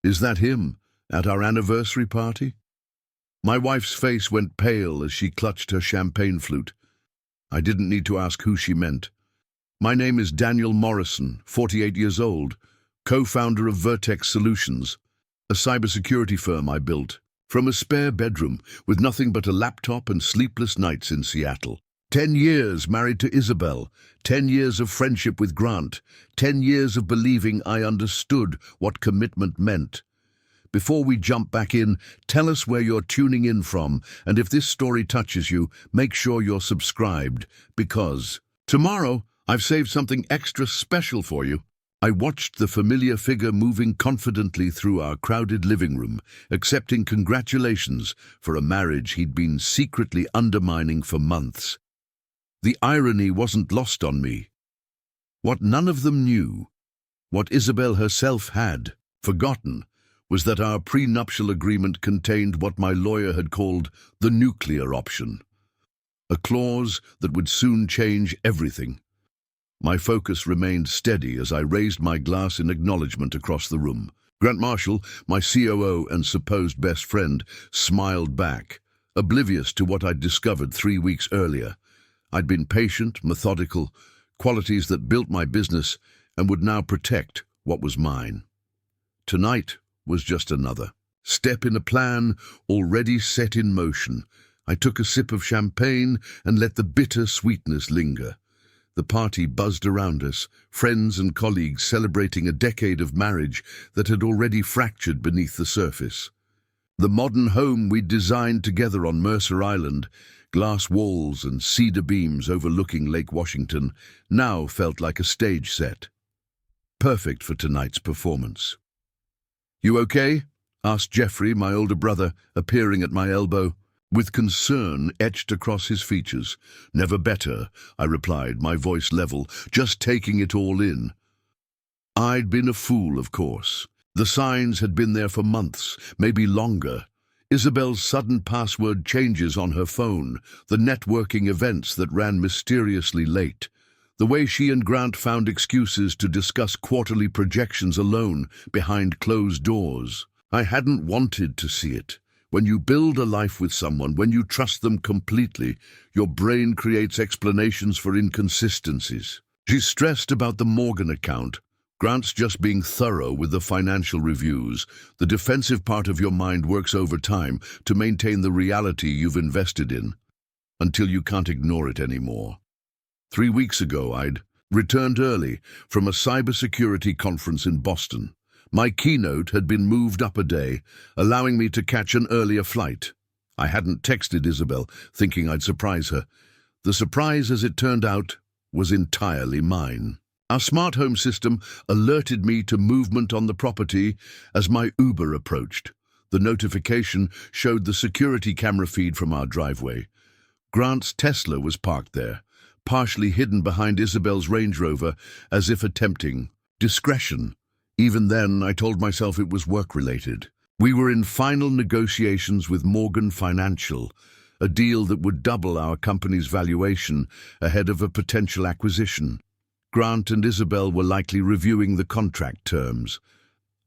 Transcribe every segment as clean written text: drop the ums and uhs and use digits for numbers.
Is that him, at our anniversary party? My wife's face went pale as she clutched her champagne flute. I didn't need to ask who she meant. My name is Daniel Morrison, 48 years old, co-founder of Vertex Solutions, a cybersecurity firm I built from a spare bedroom with nothing but a laptop and sleepless nights in Seattle. 10 years married to Isabel, 10 years of friendship with Grant, 10 years of believing I understood what commitment meant. Before we jump back in, tell us where you're tuning in from, and if this story touches you, make sure you're subscribed, because tomorrow I've saved something extra special for you. I watched the familiar figure moving confidently through our crowded living room, accepting congratulations for a marriage he'd been secretly undermining for months. The irony wasn't lost on me. What none of them knew, what Isabel herself had forgotten, was that our prenuptial agreement contained what my lawyer had called the nuclear option, a clause that would soon change everything. My focus remained steady as I raised my glass in acknowledgement across the room. Grant Marshall, my COO and supposed best friend, smiled back, oblivious to what I'd discovered 3 weeks earlier. I'd been patient, methodical, qualities that built my business and would now protect what was mine. Tonight was just another step in a plan already set in motion. I took a sip of champagne and let the bitter sweetness linger. The party buzzed around us, friends and colleagues celebrating a decade of marriage that had already fractured beneath the surface. The modern home we'd designed together on Mercer Island, glass walls and cedar beams overlooking Lake Washington, now felt like a stage set. Perfect for tonight's performance. "You okay?" asked Jeffrey, my older brother, appearing at my elbow, with concern etched across his features. "Never better," I replied, my voice level, just taking it all in. I'd been a fool, of course. The signs had been there for months, maybe longer. Isabel's sudden password changes on her phone, the networking events that ran mysteriously late, the way she and Grant found excuses to discuss quarterly projections alone behind closed doors. I hadn't wanted to see it. When you build a life with someone, when you trust them completely, your brain creates explanations for inconsistencies. She's stressed about the Morgan account. Grant's just being thorough with the financial reviews. The defensive part of your mind works overtime to maintain the reality you've invested in, until you can't ignore it anymore. 3 weeks ago, I'd returned early from a cybersecurity conference in Boston. My keynote had been moved up a day, allowing me to catch an earlier flight. I hadn't texted Isabel, thinking I'd surprise her. The surprise, as it turned out, was entirely mine. Our smart home system alerted me to movement on the property as my Uber approached. The notification showed the security camera feed from our driveway. Grant's Tesla was parked there, partially hidden behind Isabel's Range Rover, as if attempting discretion. Even then, I told myself it was work-related. We were in final negotiations with Morgan Financial, a deal that would double our company's valuation ahead of a potential acquisition. Grant and Isabel were likely reviewing the contract terms.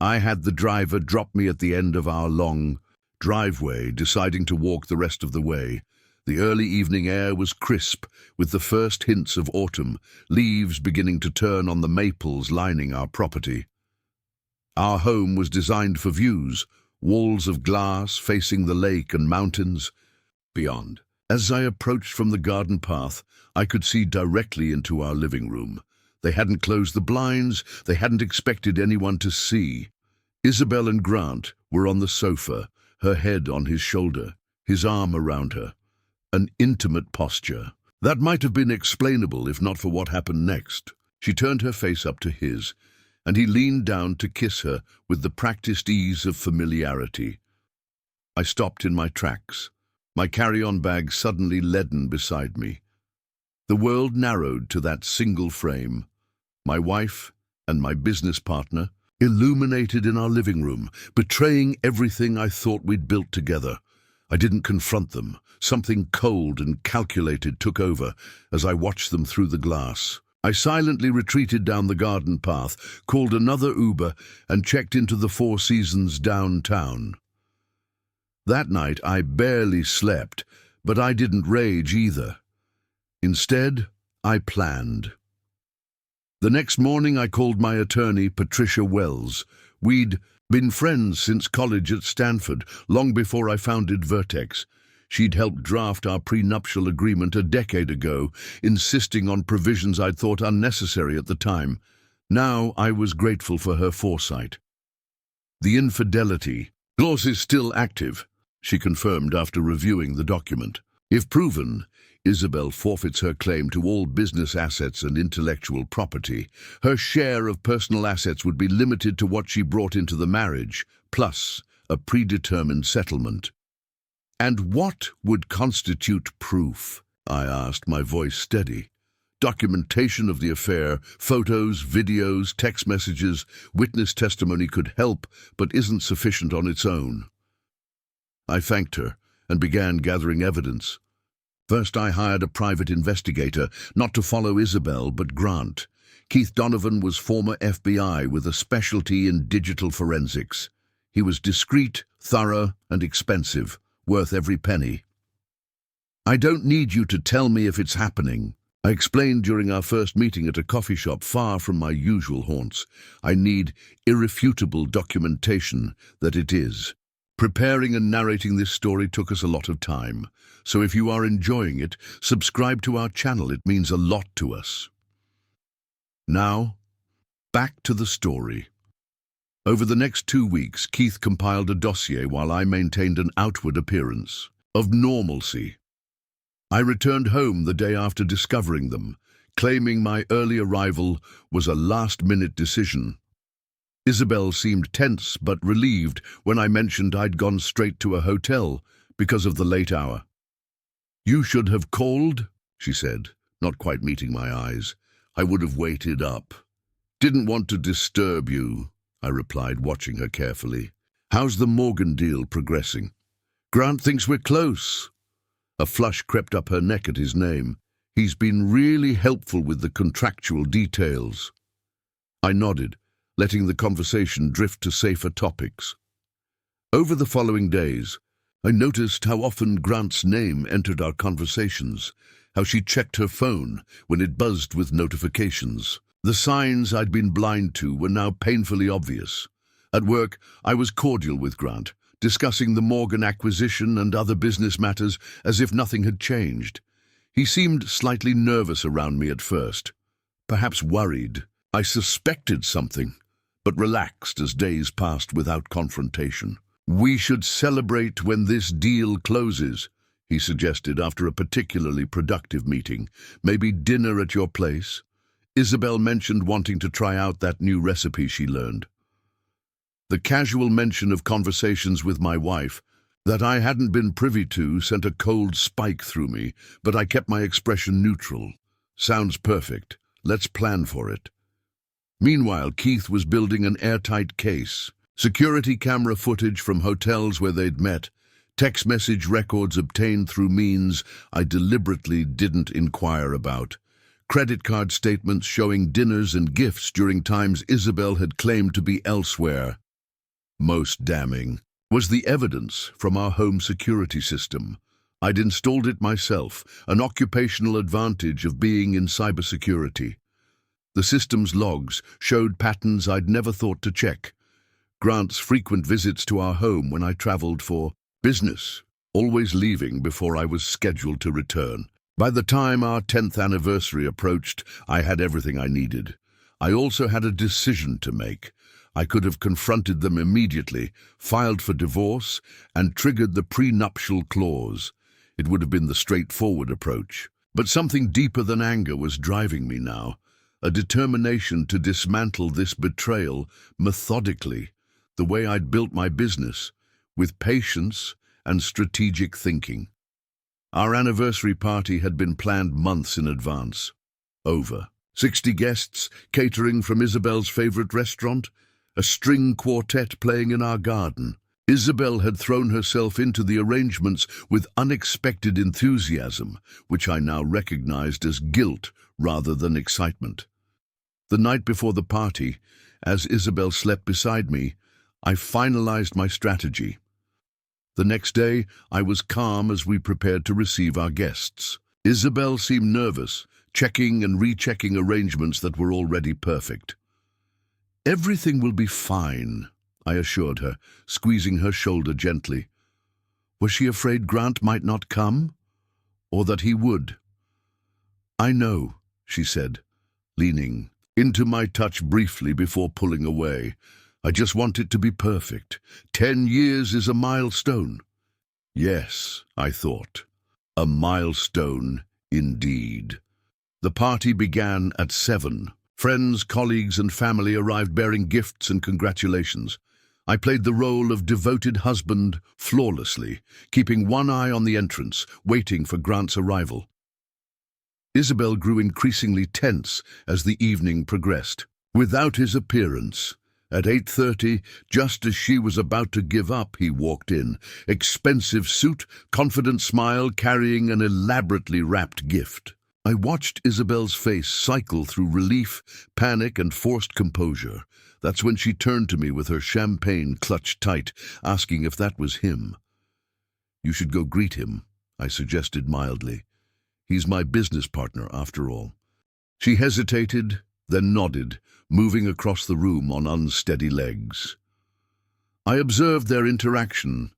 I had the driver drop me at the end of our long driveway, deciding to walk the rest of the way. The early evening air was crisp, with the first hints of autumn, leaves beginning to turn on the maples lining our property. Our home was designed for views, walls of glass facing the lake and mountains beyond. As I approached from the garden path, I could see directly into our living room. They hadn't closed the blinds, they hadn't expected anyone to see. Isabel and Grant were on the sofa, her head on his shoulder, his arm around her. An intimate posture. That might have been explainable if not for what happened next. She turned her face up to his, and he leaned down to kiss her with the practiced ease of familiarity. I stopped in my tracks, my carry-on bag suddenly leaden beside me. The world narrowed to that single frame. My wife and my business partner, illuminated in our living room, betraying everything I thought we'd built together. I didn't confront them. Something cold and calculated took over as I watched them through the glass. I silently retreated down the garden path, called another Uber, and checked into the Four Seasons downtown. That night I barely slept, but I didn't rage either. Instead, I planned. The next morning I called my attorney, Patricia Wells. We'd been friends since college at Stanford, long before I founded Vertex. She'd helped draft our prenuptial agreement a decade ago, insisting on provisions I'd thought unnecessary at the time. Now I was grateful for her foresight. The infidelity clause is still active, she confirmed after reviewing the document. If proven, Isabel forfeits her claim to all business assets and intellectual property. Her share of personal assets would be limited to what she brought into the marriage, plus a predetermined settlement. And what would constitute proof? I asked, my voice steady. Documentation of the affair, photos, videos, text messages, witness testimony could help, but isn't sufficient on its own. I thanked her and began gathering evidence. First, I hired a private investigator, not to follow Isabel, but Grant. Keith Donovan was former FBI with a specialty in digital forensics. He was discreet, thorough, and expensive, worth every penny. I don't need you to tell me if it's happening, I explained during our first meeting at a coffee shop far from my usual haunts. I need irrefutable documentation that it is. Preparing and narrating this story took us a lot of time, so if you are enjoying it, subscribe to our channel. It means a lot to us. Now, back to the story. Over the next 2 weeks, Keith compiled a dossier while I maintained an outward appearance of normalcy. I returned home the day after discovering them, claiming my early arrival was a last-minute decision. Isabel seemed tense but relieved when I mentioned I'd gone straight to a hotel because of the late hour. "You should have called," she said, not quite meeting my eyes. "I would have waited up." "Didn't want to disturb you," I replied, watching her carefully. "How's the Morgan deal progressing?" "Grant thinks we're close." A flush crept up her neck at his name. "He's been really helpful with the contractual details." I nodded, letting the conversation drift to safer topics. Over the following days, I noticed how often Grant's name entered our conversations, how she checked her phone when it buzzed with notifications. The signs I'd been blind to were now painfully obvious. At work, I was cordial with Grant, discussing the Morgan acquisition and other business matters as if nothing had changed. He seemed slightly nervous around me at first, perhaps worried. I suspected something, but relaxed as days passed without confrontation. "We should celebrate when this deal closes," he suggested after a particularly productive meeting. "Maybe dinner at your place?" Isabel mentioned wanting to try out that new recipe she learned. The casual mention of conversations with my wife that I hadn't been privy to sent a cold spike through me, but I kept my expression neutral. "Sounds perfect. Let's plan for it." Meanwhile, Keith was building an airtight case. Security camera footage from hotels where they'd met, text message records obtained through means I deliberately didn't inquire about, credit card statements showing dinners and gifts during times Isabel had claimed to be elsewhere. Most damning was the evidence from our home security system. I'd installed it myself, an occupational advantage of being in cybersecurity. The system's logs showed patterns I'd never thought to check. Grant's frequent visits to our home when I traveled for business, always leaving before I was scheduled to return. By the time our 10th anniversary approached, I had everything I needed. I also had a decision to make. I could have confronted them immediately, filed for divorce, and triggered the prenuptial clause. It would have been the straightforward approach. But something deeper than anger was driving me now. A determination to dismantle this betrayal methodically, the way I'd built my business, with patience and strategic thinking. Our anniversary party had been planned months in advance. Over 60 guests, catering from Isabel's favorite restaurant, a string quartet playing in our garden. Isabel had thrown herself into the arrangements with unexpected enthusiasm, which I now recognized as guilt rather than excitement. The night before the party, as Isabel slept beside me, I finalized my strategy. The next day, I was calm as we prepared to receive our guests. Isabel seemed nervous, checking and rechecking arrangements that were already perfect. "Everything will be fine," I assured her, squeezing her shoulder gently. Was she afraid Grant might not come? Or that he would? "I know," she said, leaning into my touch briefly before pulling away. "I just want it to be perfect. 10 years is a milestone." Yes, I thought. A milestone indeed. The party began at 7. Friends, colleagues, and family arrived bearing gifts and congratulations. I played the role of devoted husband flawlessly, keeping one eye on the entrance, waiting for Grant's arrival. Isabel grew increasingly tense as the evening progressed. Without his appearance, at 8:30, just as she was about to give up, he walked in. Expensive suit, confident smile, carrying an elaborately wrapped gift. I watched Isabel's face cycle through relief, panic, and forced composure. That's when she turned to me with her champagne clutched tight, asking if that was him. "You should go greet him," I suggested mildly. "He's my business partner, after all." She hesitated, then nodded, moving across the room on unsteady legs. I observed their interaction,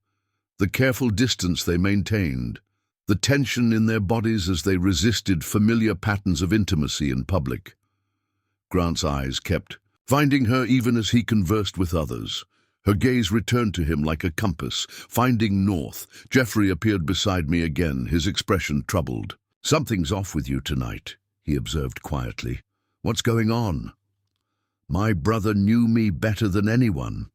the careful distance they maintained, the tension in their bodies as they resisted familiar patterns of intimacy in public. Grant's eyes kept finding her even as he conversed with others. Her gaze returned to him like a compass, finding north. Jeffrey appeared beside me again, his expression troubled. "Something's off with you tonight," he observed quietly. "What's going on?" My brother knew me better than anyone.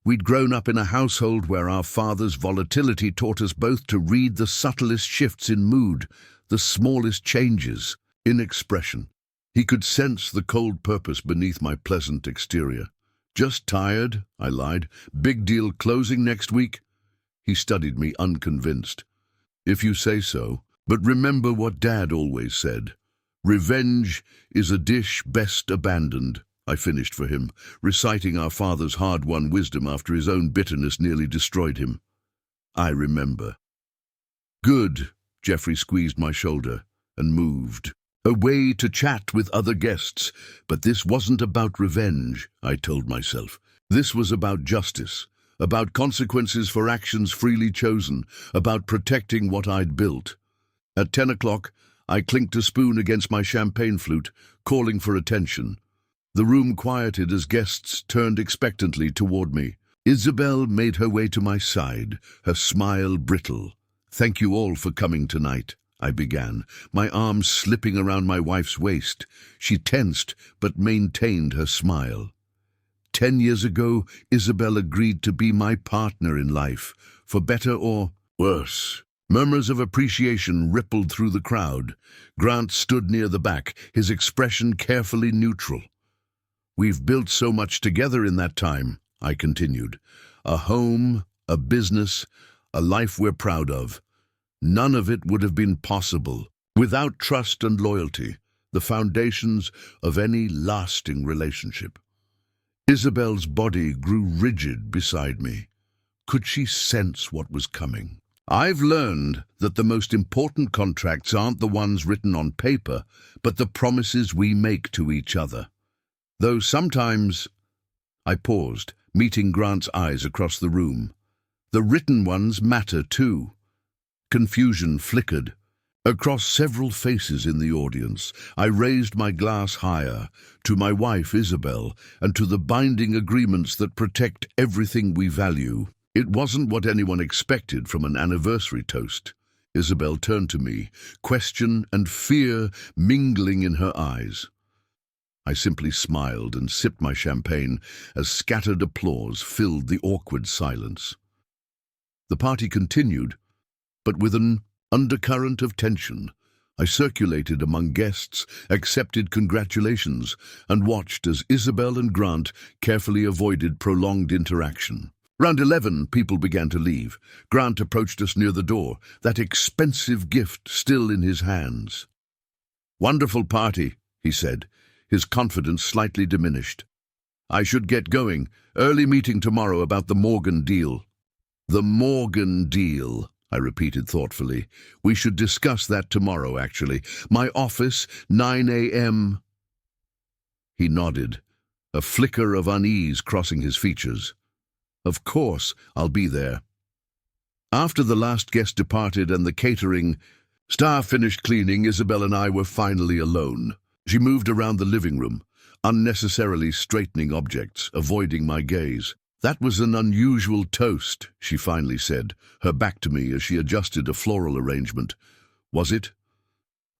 We'd grown up in a household where our father's volatility taught us both to read the subtlest shifts in mood, the smallest changes in expression. He could sense the cold purpose beneath my pleasant exterior. "Just tired," I lied. "Big deal closing next week?" He studied me, unconvinced. "If you say so. But remember what Dad always said. Revenge is a dish best abandoned," I finished for him, reciting our father's hard-won wisdom after his own bitterness nearly destroyed him. "I remember." "Good." Jeffrey squeezed my shoulder and moved away to chat with other guests. But this wasn't about revenge, I told myself. This was about justice, about consequences for actions freely chosen, about protecting what I'd built. At 10 o'clock, I clinked a spoon against my champagne flute, calling for attention. The room quieted as guests turned expectantly toward me. Isabel made her way to my side, her smile brittle. "Thank you all for coming tonight," I began, my arms slipping around my wife's waist. She tensed, but maintained her smile. 10 years ago, Isabel agreed to be my partner in life, for better or worse. Murmurs of appreciation rippled through the crowd. Grant stood near the back, his expression carefully neutral. "We've built so much together in that time," I continued. "A home, a business, a life we're proud of. None of it would have been possible without trust and loyalty, the foundations of any lasting relationship." Isabel's body grew rigid beside me. Could she sense what was coming? "I've learned that the most important contracts aren't the ones written on paper, but the promises we make to each other. Though sometimes—" I paused, meeting Grant's eyes across the room. "The written ones matter too." Confusion flickered across several faces in the audience. I raised my glass higher, to my wife Isabel, and to the binding agreements that protect everything we value. It wasn't what anyone expected from an anniversary toast. Isabel turned to me, question and fear mingling in her eyes. I simply smiled and sipped my champagne as scattered applause filled the awkward silence. The party continued, but with an undercurrent of tension. I circulated among guests, accepted congratulations, and watched as Isabel and Grant carefully avoided prolonged interaction. Round 11, people began to leave. Grant approached us near the door, that expensive gift still in his hands. "Wonderful party," he said, his confidence slightly diminished. "I should get going. Early meeting tomorrow about the Morgan deal." "The Morgan deal," I repeated thoughtfully. "We should discuss that tomorrow, actually. My office, 9 a.m. He nodded, a flicker of unease crossing his features. "Of course, I'll be there." After the last guest departed and the catering staff finished cleaning, Isabel and I were finally alone. She moved around the living room, unnecessarily straightening objects, avoiding my gaze. "That was an unusual toast," she finally said, her back to me as she adjusted a floral arrangement. "Was it?"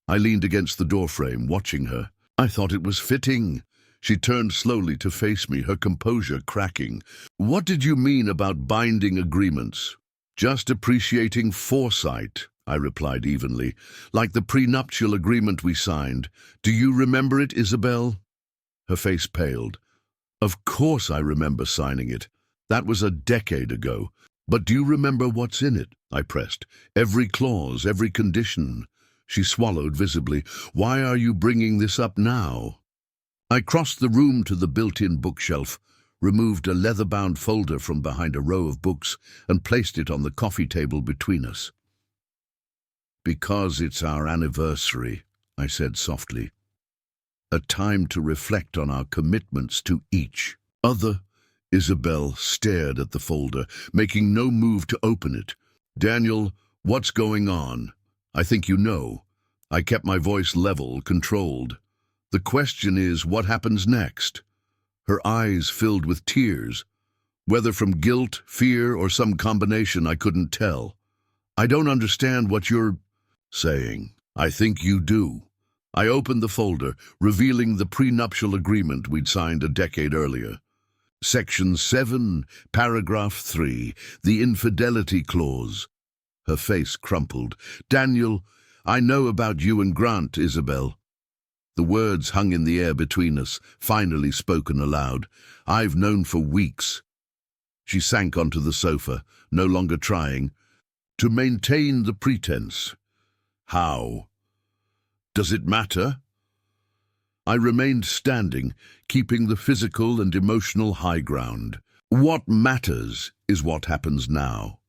I leaned against the doorframe, watching her. "I thought it was fitting." She turned slowly to face me, her composure cracking. "What did you mean about binding agreements?" "Just appreciating foresight," I replied evenly, "like the prenuptial agreement we signed. Do you remember it, Isabel?" Her face paled. "Of course I remember signing it. That was a decade ago. But do you remember what's in it?" I pressed. "Every clause, every condition." She swallowed visibly. "Why are you bringing this up now?" I crossed the room to the built-in bookshelf, removed a leather-bound folder from behind a row of books, and placed it on the coffee table between us. "Because it's our anniversary," I said softly. "A time to reflect on our commitments to each other." Isabel stared at the folder, making no move to open it. "Daniel, what's going on? I think you know." I kept my voice level, controlled. "The question is, what happens next?" Her eyes filled with tears. Whether from guilt, fear, or some combination, I couldn't tell. "I don't understand what you're saying." "I think you do." I opened the folder, revealing the prenuptial agreement we'd signed a decade earlier. Section 7, paragraph 3, the infidelity clause. Her face crumpled. "Daniel, I know about you and Grant, Isabel." The words hung in the air between us, finally spoken aloud. "I've known for weeks." She sank onto the sofa, no longer trying. "To maintain the pretense." "How? Does it matter?" I remained standing, keeping the physical and emotional high ground. "What matters is what happens now."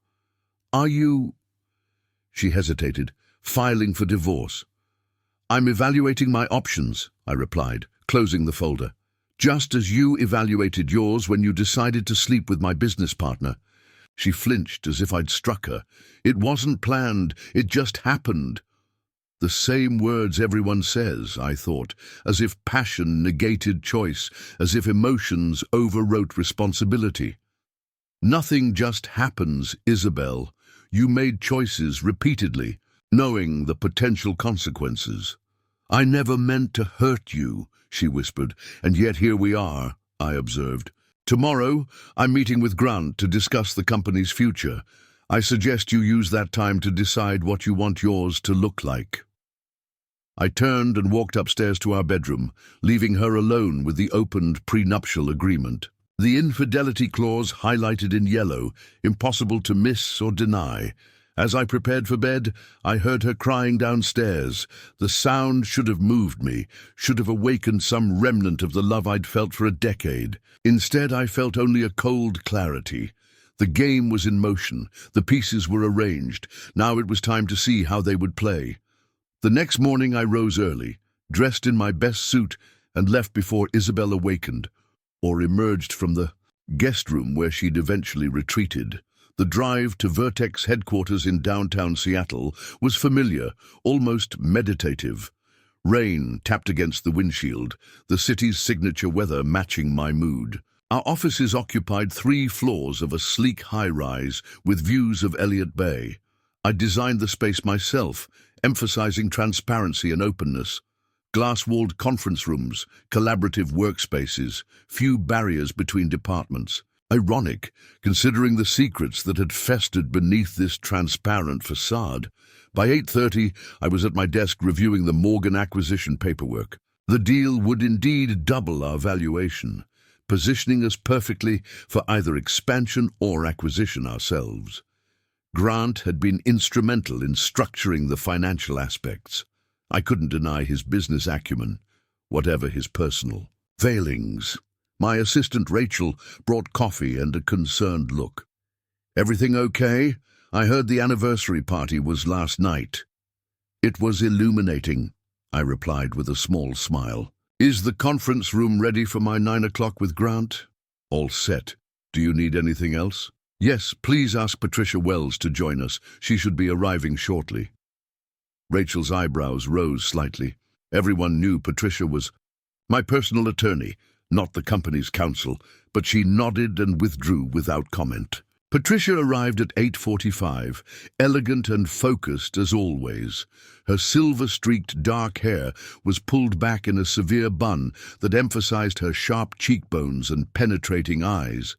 "Are you—" She hesitated, "filing for divorce?" "I'm evaluating my options," I replied, closing the folder. "Just as you evaluated yours when you decided to sleep with my business partner." She flinched as if I'd struck her. "It wasn't planned, it just happened." The same words everyone says, I thought, as if passion negated choice, as if emotions overwrote responsibility. "Nothing just happens, Isabel. You made choices repeatedly, knowing the potential consequences." "I never meant to hurt you," she whispered, "and yet here we are," I observed. "Tomorrow, I'm meeting with Grant to discuss the company's future. I suggest you use that time to decide what you want yours to look like." I turned and walked upstairs to our bedroom, leaving her alone with the opened prenuptial agreement. The infidelity clause highlighted in yellow, impossible to miss or deny. As I prepared for bed, I heard her crying downstairs. The sound should have moved me, should have awakened some remnant of the love I'd felt for a decade. Instead, I felt only a cold clarity. The game was in motion, the pieces were arranged. Now it was time to see how they would play. The next morning I rose early, dressed in my best suit, and left before Isabel awakened, or emerged from the guest room where she'd eventually retreated. The drive to Vertex headquarters in downtown Seattle was familiar, almost meditative. Rain tapped against the windshield, the city's signature weather matching my mood. Our offices occupied 3 floors of a sleek high-rise with views of Elliott Bay. I designed the space myself, emphasizing transparency and openness. Glass-walled conference rooms, collaborative workspaces, few barriers between departments. Ironic, considering the secrets that had festered beneath this transparent facade. By 8:30, I was at my desk reviewing the Morgan acquisition paperwork. The deal would indeed double our valuation. positioning us perfectly for either expansion or acquisition ourselves. Grant had been instrumental in structuring the financial aspects. I couldn't deny his business acumen, whatever his personal failings. My assistant Rachel brought coffee and a concerned look. "Everything okay? I heard the anniversary party was last night." "It was illuminating," I replied with a small smile. "Is the conference room ready for my 9 o'clock with Grant?" "All set. Do you need anything else?" "Yes, please ask Patricia Wells to join us. She should be arriving shortly." Rachel's eyebrows rose slightly. Everyone knew Patricia was my personal attorney, not the company's counsel, but she nodded and withdrew without comment. Patricia arrived at 8:45, elegant and focused as always. Her silver-streaked dark hair was pulled back in a severe bun that emphasized her sharp cheekbones and penetrating eyes.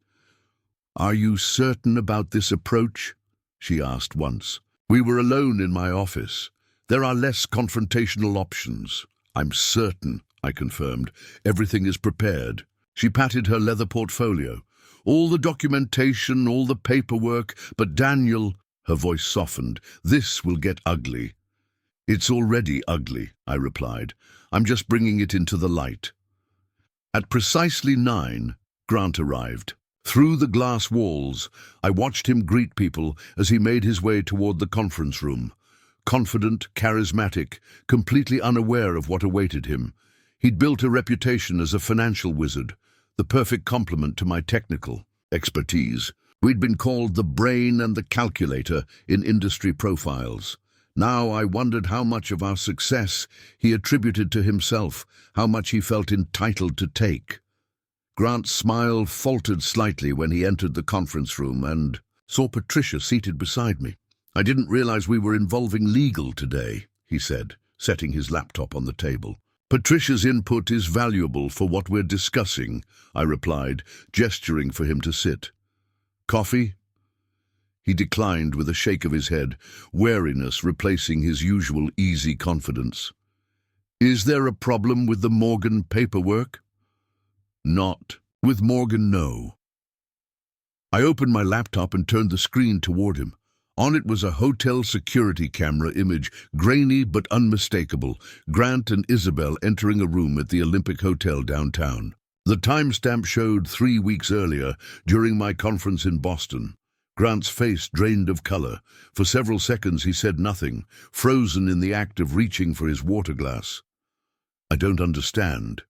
"Are you certain about this approach?" she asked once. "We were alone in my office. There are less confrontational options." "I'm certain," I confirmed. "Everything is prepared." She patted her leather portfolio. "All the documentation, all the paperwork, but Daniel," her voice softened, "this will get ugly." "It's already ugly," I replied. "I'm just bringing it into the light." At precisely 9, Grant arrived. Through the glass walls, I watched him greet people as he made his way toward the conference room. Confident, charismatic, completely unaware of what awaited him. He'd built a reputation as a financial wizard, the perfect complement to my technical expertise. We'd been called the brain and the calculator in industry profiles. Now I wondered how much of our success he attributed to himself, how much he felt entitled to take. Grant's smile faltered slightly when he entered the conference room and saw Patricia seated beside me. "I didn't realize we were involving legal today," he said, setting his laptop on the table. "Patricia's input is valuable for what we're discussing," I replied, gesturing for him to sit. "Coffee?" He declined with a shake of his head, wariness replacing his usual easy confidence. "Is there a problem with the Morgan paperwork?" "Not with Morgan, no." I opened my laptop and turned the screen toward him. On it was a hotel security camera image, grainy but unmistakable, Grant and Isabel entering a room at the Olympic Hotel downtown. The timestamp showed 3 weeks earlier, during my conference in Boston. Grant's face drained of color. For several seconds he said nothing, frozen in the act of reaching for his water glass. "I don't understand,"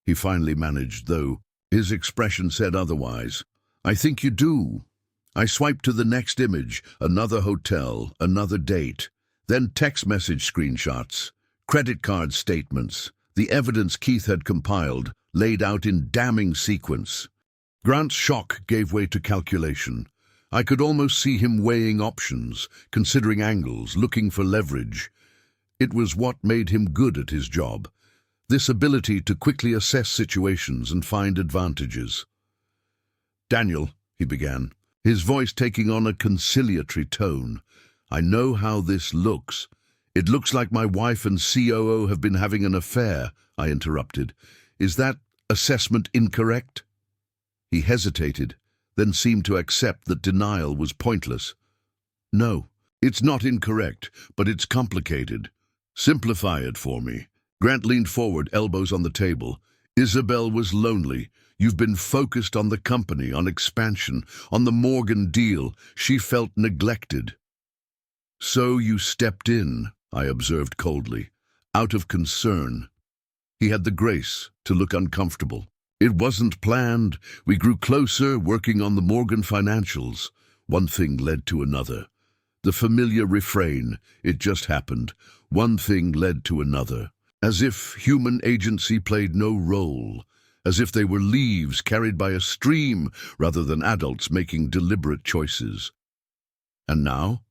he finally managed, though his expression said otherwise. "I think you do." I swiped to the next image, another hotel, another date, then text message screenshots, credit card statements, the evidence Keith had compiled, laid out in damning sequence. Grant's shock gave way to calculation. I could almost see him weighing options, considering angles, looking for leverage. It was what made him good at his job, this ability to quickly assess situations and find advantages. "Daniel," he began, his voice taking on a conciliatory tone, "I know how this looks. It looks like my wife and COO have been having an affair," I interrupted. "Is that assessment incorrect?" He hesitated, then seemed to accept that denial was pointless. "No, it's not incorrect, but it's complicated. Simplify it for me." Grant leaned forward, elbows on the table. "Isabel was lonely. You've been focused on the company, on expansion, on the Morgan deal. She felt neglected. So you stepped in," I observed coldly, "out of concern." He had the grace to look uncomfortable. "It wasn't planned. We grew closer, working on the Morgan financials. One thing led to another. The familiar refrain, it just happened. One thing led to another. As if human agency played no role. As if they were leaves carried by a stream rather than adults making deliberate choices." "And now?"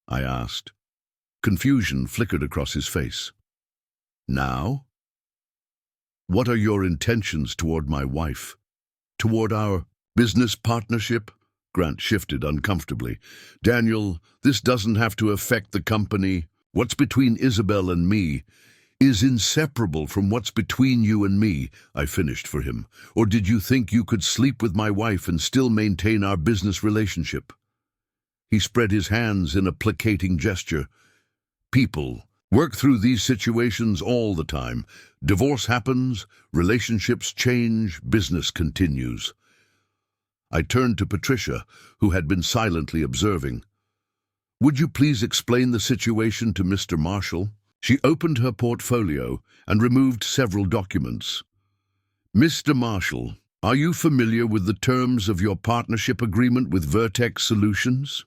I asked. Confusion flickered across his face. "Now? What are your intentions toward my wife? Toward our business partnership?" Grant shifted uncomfortably. "Daniel, this doesn't have to affect the company. What's between Isabel and me? is inseparable from what's between you and me, I finished for him. Or did you think you could sleep with my wife and still maintain our business relationship? He spread his hands in a placating gesture. People work through these situations all the time. Divorce happens, relationships change, business continues. I turned to Patricia, who had been silently observing. Would you please explain the situation to Mr. Marshall? She opened her portfolio and removed several documents. Mr. Marshall, are you familiar with the terms of your partnership agreement with Vertex Solutions?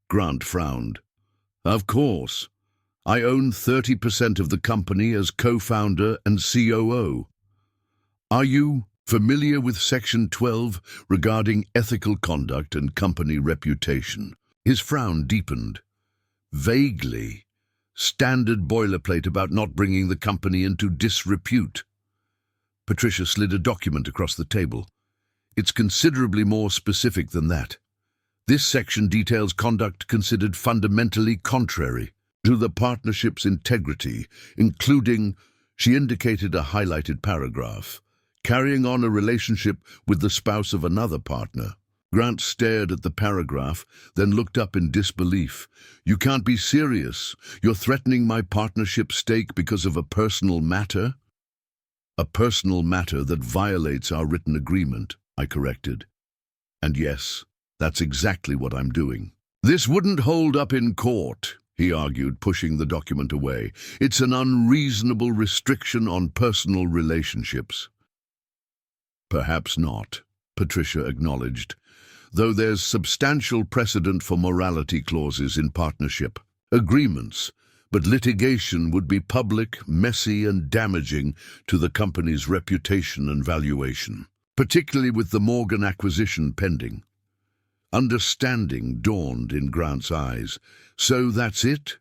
Grant frowned. Of course. I own 30% of the company as co-founder and COO. Are you familiar with Section 12 regarding ethical conduct and company reputation? His frown deepened. Vaguely. Standard boilerplate about not bringing the company into disrepute. Patricia slid a document across the table. It's considerably more specific than that. This section details conduct considered fundamentally contrary to the partnership's integrity, including, she indicated a highlighted paragraph, carrying on a relationship with the spouse of another partner. Grant stared at the paragraph, then looked up in disbelief. You can't be serious. You're threatening my partnership stake because of a personal matter? A personal matter that violates our written agreement, I corrected. And yes, that's exactly what I'm doing. This wouldn't hold up in court, he argued, pushing the document away. It's an unreasonable restriction on personal relationships. Perhaps not, Patricia acknowledged, though there's substantial precedent for morality clauses in partnership agreements, but litigation would be public, messy, and damaging to the company's reputation and valuation, particularly with the Morgan acquisition pending. Understanding dawned in Grant's eyes. So that's it?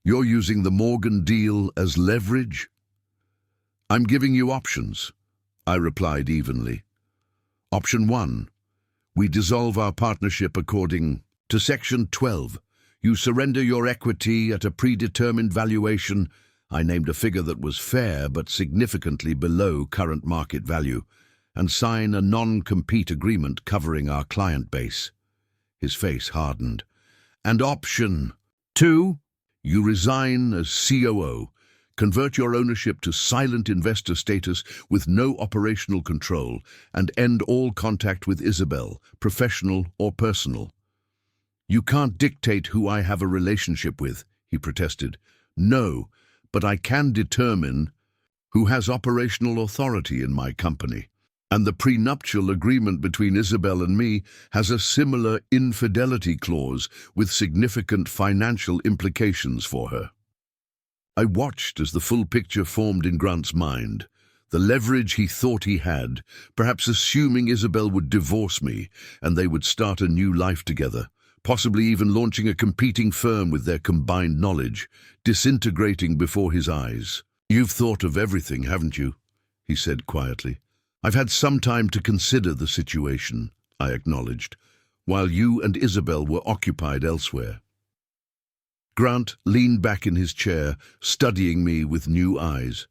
You're using the Morgan deal as leverage? I'm giving you options, I replied evenly. Option 1. We dissolve our partnership according to Section 12. You surrender your equity at a predetermined valuation. I named a figure that was fair but significantly below current market value, and sign a non-compete agreement covering our client base. His face hardened. And option 2, you resign as COO, convert your ownership to silent investor status with no operational control, and end all contact with Isabel, professional or personal. You can't dictate who I have a relationship with, he protested. No, but I can determine who has operational authority in my company. And the prenuptial agreement between Isabel and me has a similar infidelity clause with significant financial implications for her. I watched as the full picture formed in Grant's mind. The leverage he thought he had, perhaps assuming Isabel would divorce me and they would start a new life together, possibly even launching a competing firm with their combined knowledge, disintegrating before his eyes. You've thought of everything, haven't you? He said quietly. I've had some time to consider the situation, I acknowledged, while you and Isabel were occupied elsewhere. Grant leaned back in his chair, studying me with new eyes.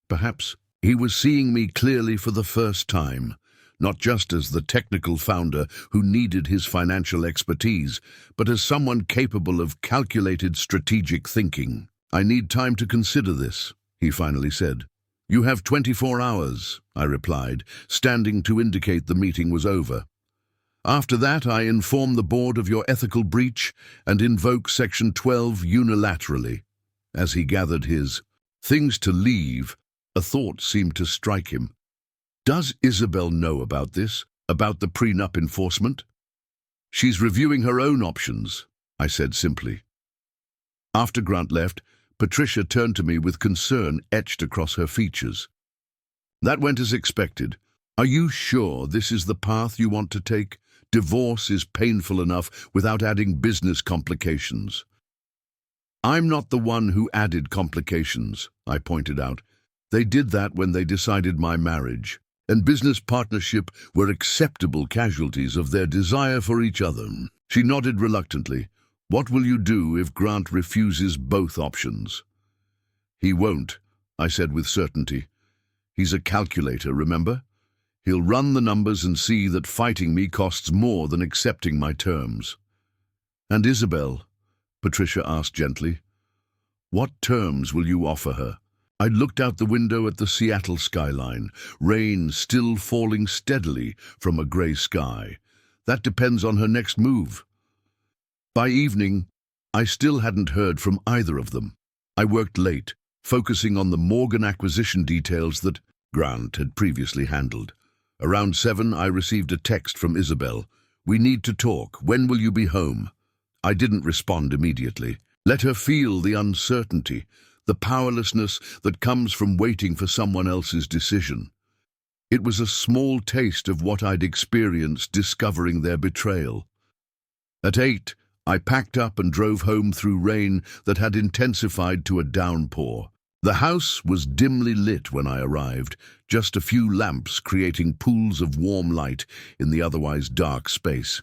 Perhaps he was seeing me clearly for the first time, not just as the technical founder who needed his financial expertise, but as someone capable of calculated strategic thinking. I need time to consider this, he finally said. You have 24 hours, I replied, standing to indicate the meeting was over. After that, I inform the board of your ethical breach and invoke Section 12 unilaterally. As he gathered his things to leave, a thought seemed to strike him. Does Isabel know about this, about the prenup enforcement? She's reviewing her own options, I said simply. After Grant left, Patricia turned to me with concern etched across her features. That went as expected. Are you sure this is the path you want to take? Divorce is painful enough without adding business complications. I'm not the one who added complications, I pointed out. They did that when they decided my marriage and business partnership were acceptable casualties of their desire for each other. She nodded reluctantly. What will you do if Grant refuses both options? He won't, I said with certainty. He's a calculator, remember? He'll run the numbers and see that fighting me costs more than accepting my terms. And Isabel, Patricia asked gently, what terms will you offer her? I looked out the window at the Seattle skyline, rain still falling steadily from a grey sky. That depends on her next move. By evening, I still hadn't heard from either of them. I worked late, focusing on the Morgan acquisition details that Grant had previously handled. Around 7, I received a text from Isabel. We need to talk. When will you be home? I didn't respond immediately. Let her feel the uncertainty, the powerlessness that comes from waiting for someone else's decision. It was a small taste of what I'd experienced discovering their betrayal. At 8, I packed up and drove home through rain that had intensified to a downpour. The house was dimly lit when I arrived, just a few lamps creating pools of warm light in the otherwise dark space.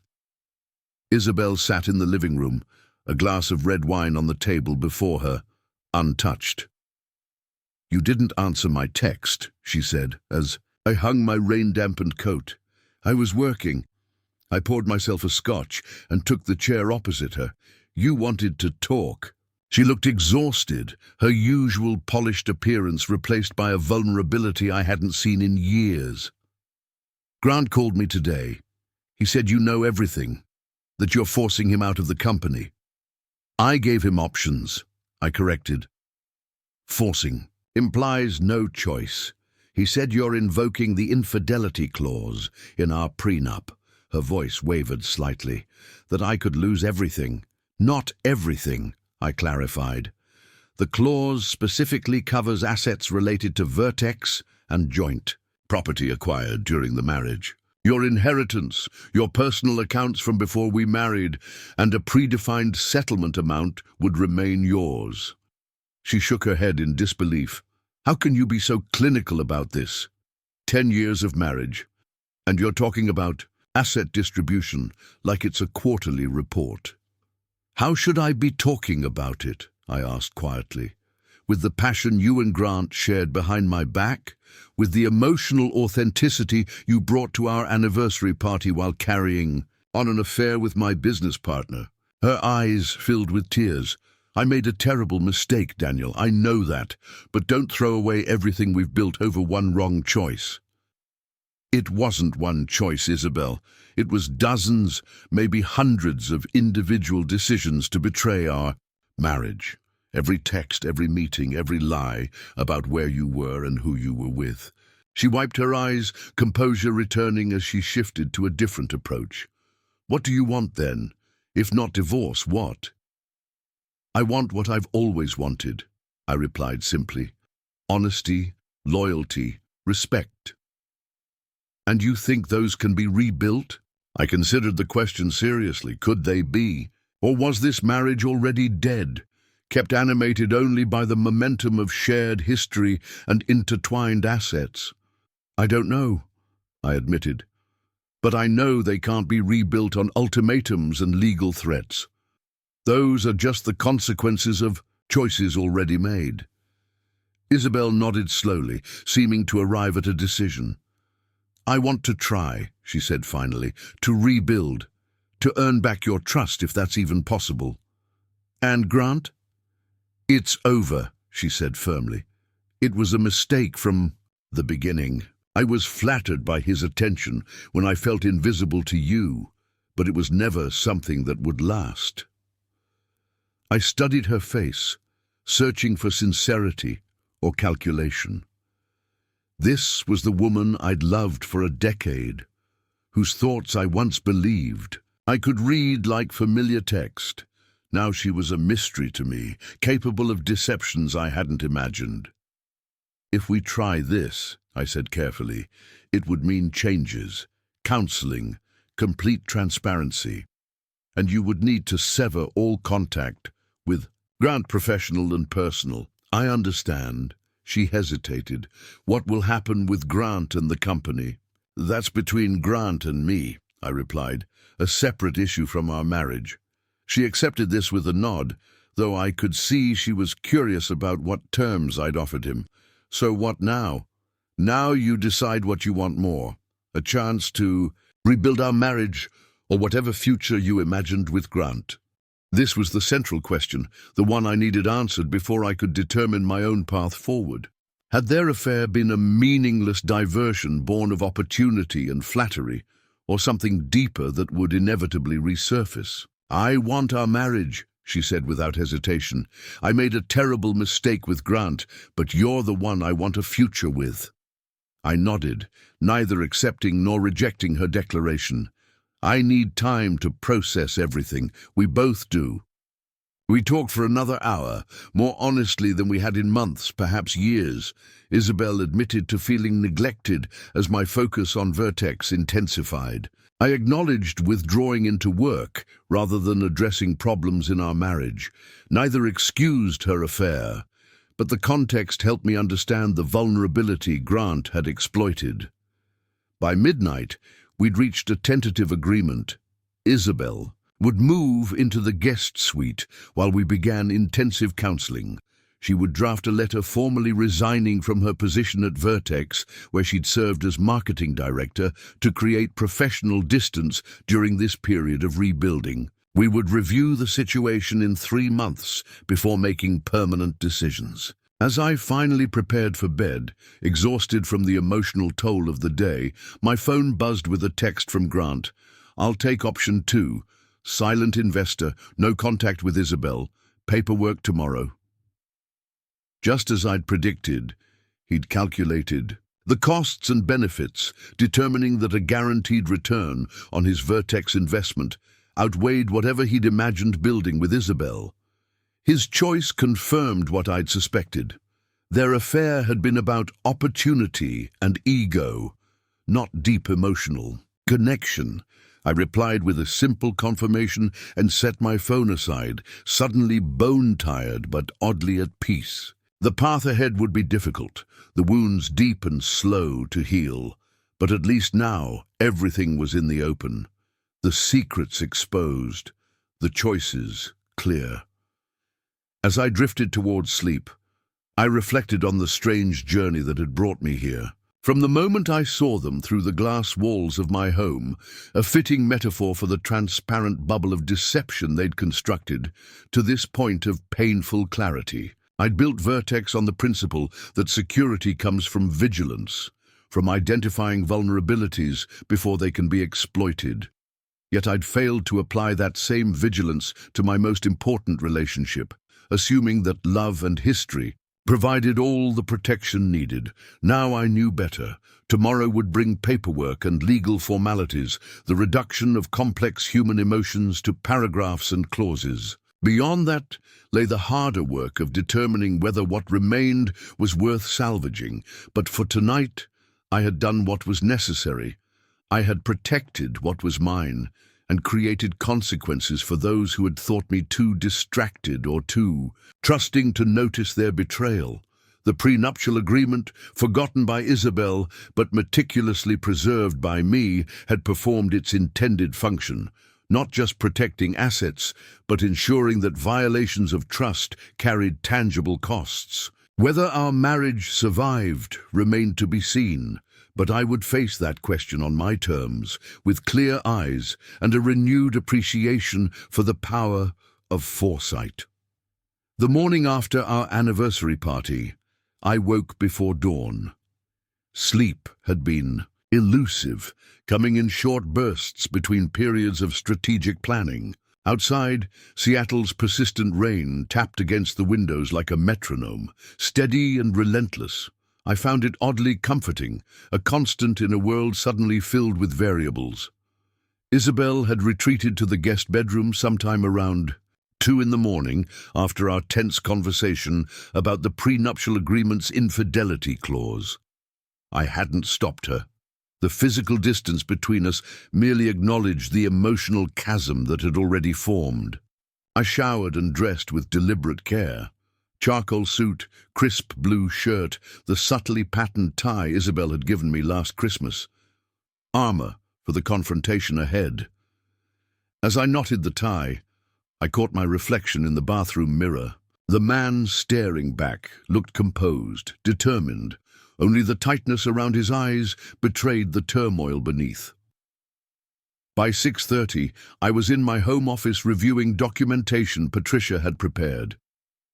Isabel sat in the living room, a glass of red wine on the table before her, untouched. You didn't answer my text, she said, as I hung my rain-dampened coat. I was working. I poured myself a scotch and took the chair opposite her. You wanted to talk. She looked exhausted, her usual polished appearance replaced by a vulnerability I hadn't seen in years. Grant called me today. He said you know everything, that you're forcing him out of the company. I gave him options, I corrected. Forcing implies no choice. He said you're invoking the infidelity clause in our prenup. Her voice wavered slightly. That I could lose everything. Not everything, I clarified. The clause specifically covers assets related to Vertex and joint property acquired during the marriage. Your inheritance, your personal accounts from before we married, and a predefined settlement amount would remain yours. She shook her head in disbelief. How can you be so clinical about this? 10 years of marriage, and you're talking about asset distribution like it's a quarterly report. How should I be talking about it? I asked quietly. With the passion you and Grant shared behind my back? With the emotional authenticity you brought to our anniversary party while carrying on an affair with my business partner? Her eyes filled with tears. I made a terrible mistake, Daniel. I know that. But don't throw away everything we've built over one wrong choice. It wasn't one choice, Isabel. It was dozens, maybe hundreds of individual decisions to betray our marriage. Every text, every meeting, every lie about where you were and who you were with. She wiped her eyes, composure returning as she shifted to a different approach. What do you want then? If not divorce, what? I want what I've always wanted, I replied simply. Honesty, loyalty, respect. And you think those can be rebuilt? I considered the question seriously. Could they be? Or was this marriage already dead, kept animated only by the momentum of shared history and intertwined assets? I don't know, I admitted. But I know they can't be rebuilt on ultimatums and legal threats. Those are just the consequences of choices already made. Isabel nodded slowly, seeming to arrive at a decision. I want to try, she said finally, to rebuild, to earn back your trust if that's even possible. And Grant? It's over, she said firmly. It was a mistake from the beginning. I was flattered by his attention when I felt invisible to you, but it was never something that would last. I studied her face, searching for sincerity or calculation. This was the woman I'd loved for a decade, whose thoughts I once believed. I could read like familiar text. Now she was a mystery to me, capable of deceptions I hadn't imagined. If we try this, I said carefully, it would mean changes, counseling, complete transparency, and you would need to sever all contact with Grant, professional and personal. I understand. She hesitated. What will happen with Grant and the company? That's between Grant and me, I replied, a separate issue from our marriage. She accepted this with a nod, though I could see she was curious about what terms I'd offered him. So what now? Now you decide what you want more. A chance to rebuild our marriage, or whatever future you imagined with Grant. This was the central question, the one I needed answered before I could determine my own path forward. Had their affair been a meaningless diversion born of opportunity and flattery, or something deeper that would inevitably resurface? "I want our marriage," she said without hesitation. "I made a terrible mistake with Grant, but you're the one I want a future with." I nodded, neither accepting nor rejecting her declaration. I need time to process everything. We both do. We talked for another hour, more honestly than we had in months, perhaps years. Isabel admitted to feeling neglected as my focus on Vertex intensified. I acknowledged withdrawing into work rather than addressing problems in our marriage. Neither excused her affair, but the context helped me understand the vulnerability Grant had exploited. By midnight, we'd reached a tentative agreement. Isabel would move into the guest suite while we began intensive counseling. She would draft a letter formally resigning from her position at Vertex, where she'd served as marketing director, to create professional distance during this period of rebuilding. We would review the situation in 3 months before making permanent decisions. As I finally prepared for bed, exhausted from the emotional toll of the day, my phone buzzed with a text from Grant. "I'll take option 2. Silent investor, no contact with Isabel. Paperwork tomorrow." Just as I'd predicted, he'd calculated the costs and benefits, determining that a guaranteed return on his Vertex investment outweighed whatever he'd imagined building with Isabel. His choice confirmed what I'd suspected. Their affair had been about opportunity and ego, not deep emotional connection. I replied with a simple confirmation and set my phone aside, suddenly bone-tired but oddly at peace. The path ahead would be difficult, the wounds deep and slow to heal, but at least now everything was in the open. The secrets exposed, the choices clear. As I drifted towards sleep, I reflected on the strange journey that had brought me here. From the moment I saw them through the glass walls of my home, a fitting metaphor for the transparent bubble of deception they'd constructed, to this point of painful clarity. I'd built Vertex on the principle that security comes from vigilance, from identifying vulnerabilities before they can be exploited. Yet I'd failed to apply that same vigilance to my most important relationship, assuming that love and history provided all the protection needed. Now I knew better. Tomorrow would bring paperwork and legal formalities, the reduction of complex human emotions to paragraphs and clauses. Beyond that lay the harder work of determining whether what remained was worth salvaging. But for tonight, I had done what was necessary. I had protected what was mine, and created consequences for those who had thought me too distracted or too trusting to notice their betrayal. The prenuptial agreement, forgotten by Isabel but meticulously preserved by me, had performed its intended function, not just protecting assets, but ensuring that violations of trust carried tangible costs. Whether our marriage survived remained to be seen, but I would face that question on my terms, with clear eyes and a renewed appreciation for the power of foresight. The morning after our anniversary party, I woke before dawn. Sleep had been elusive, coming in short bursts between periods of strategic planning. Outside, Seattle's persistent rain tapped against the windows like a metronome, steady and relentless. I found it oddly comforting, a constant in a world suddenly filled with variables. Isabel had retreated to the guest bedroom sometime around 2 in the morning after our tense conversation about the prenuptial agreement's infidelity clause. I hadn't stopped her. The physical distance between us merely acknowledged the emotional chasm that had already formed. I showered and dressed with deliberate care. Charcoal suit, crisp blue shirt, the subtly patterned tie Isabel had given me last Christmas. Armor for the confrontation ahead. As I knotted the tie, I caught my reflection in the bathroom mirror. The man staring back looked composed, determined. Only the tightness around his eyes betrayed the turmoil beneath. By 6:30, I was in my home office reviewing documentation Patricia had prepared.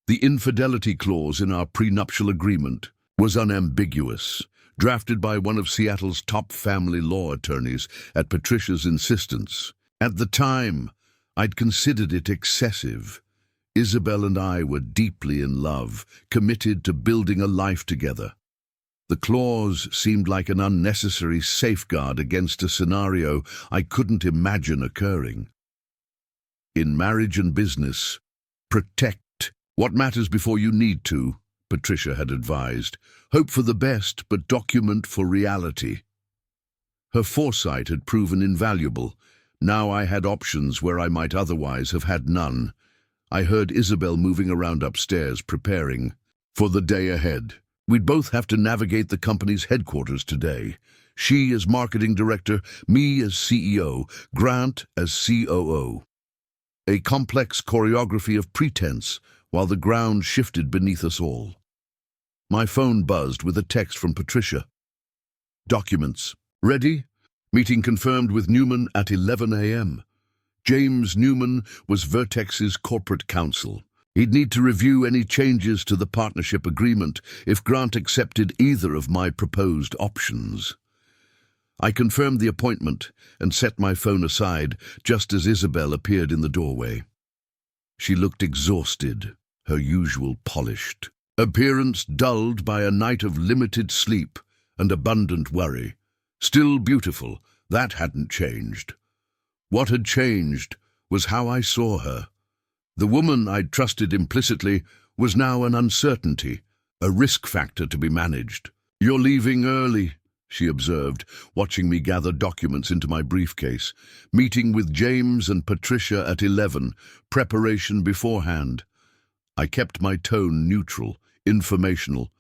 The infidelity clause in our prenuptial agreement was unambiguous, drafted by one of Seattle's top family law attorneys at Patricia's insistence. At the time, I'd considered it excessive. Isabel and I were deeply in love, committed to building a life together. The clause seemed like an unnecessary safeguard against a scenario I couldn't imagine occurring. In marriage and business, protect what matters before you need to, Patricia had advised. Hope for the best, but document for reality. Her foresight had proven invaluable. Now I had options where I might otherwise have had none. I heard Isabel moving around upstairs, preparing for the day ahead. We'd both have to navigate the company's headquarters today. She as marketing director, me as CEO, Grant as COO. A complex choreography of pretense while the ground shifted beneath us all. My phone buzzed with a text from Patricia. Documents. Ready? Meeting confirmed with Newman at 11 a.m. James Newman was Vertex's corporate counsel. He'd need to review any changes to the partnership agreement if Grant accepted either of my proposed options. I confirmed the appointment and set my phone aside just as Isabel appeared in the doorway. She looked exhausted, her usual polished appearance dulled by a night of limited sleep and abundant worry. Still beautiful, that hadn't changed. What had changed was how I saw her. The woman I'd trusted implicitly was now an uncertainty, a risk factor to be managed. "You're leaving early," she observed, watching me gather documents into my briefcase. Meeting with James and Patricia at 11, preparation beforehand. I kept my tone neutral, informational.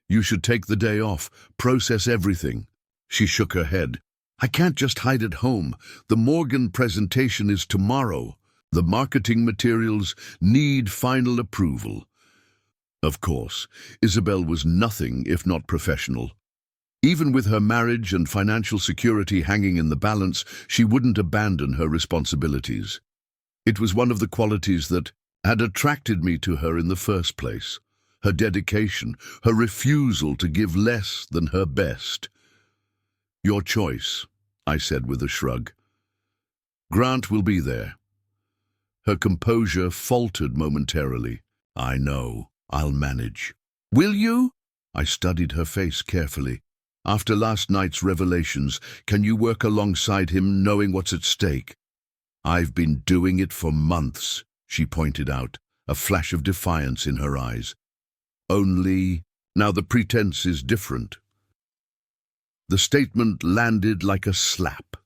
"You should take the day off, process everything." She shook her head. "I can't just hide at home. The Morgan presentation is tomorrow. The marketing materials need final approval." Of course, Isabel was nothing if not professional. Even with her marriage and financial security hanging in the balance, she wouldn't abandon her responsibilities. It was one of the qualities that had attracted me to her in the first place. Her dedication, her refusal to give less than her best. "Your choice," I said with a shrug. "Grant will be there." Her composure faltered momentarily. "I know. I'll manage." "Will you?" I studied her face carefully. "After last night's revelations, can you work alongside him knowing what's at stake?" "I've been doing it for months," she pointed out, a flash of defiance in her eyes. "Only, now the pretense is different." The statement landed like a slap.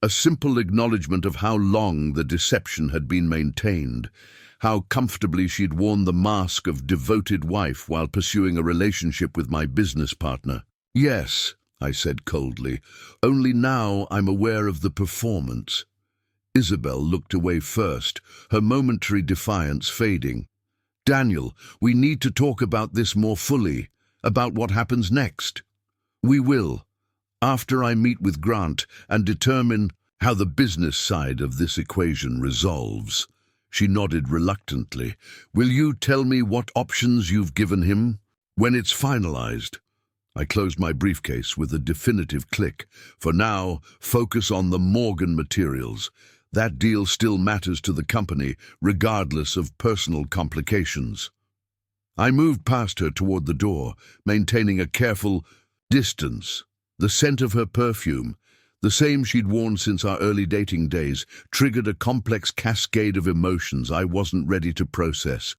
A simple acknowledgement of how long the deception had been maintained, how comfortably she'd worn the mask of devoted wife while pursuing a relationship with my business partner. "Yes," I said coldly, "only now I'm aware of the performance." Isabel looked away first, her momentary defiance fading. "Daniel, we need to talk about this more fully, about what happens next." "We will, after I meet with Grant and determine how the business side of this equation resolves." She nodded reluctantly. "Will you tell me what options you've given him when it's finalized?" I closed my briefcase with a definitive click. "For now, focus on the Morgan materials. That deal still matters to the company, regardless of personal complications." I moved past her toward the door, maintaining a careful distance. The scent of her perfume, the same she'd worn since our early dating days, triggered a complex cascade of emotions I wasn't ready to process.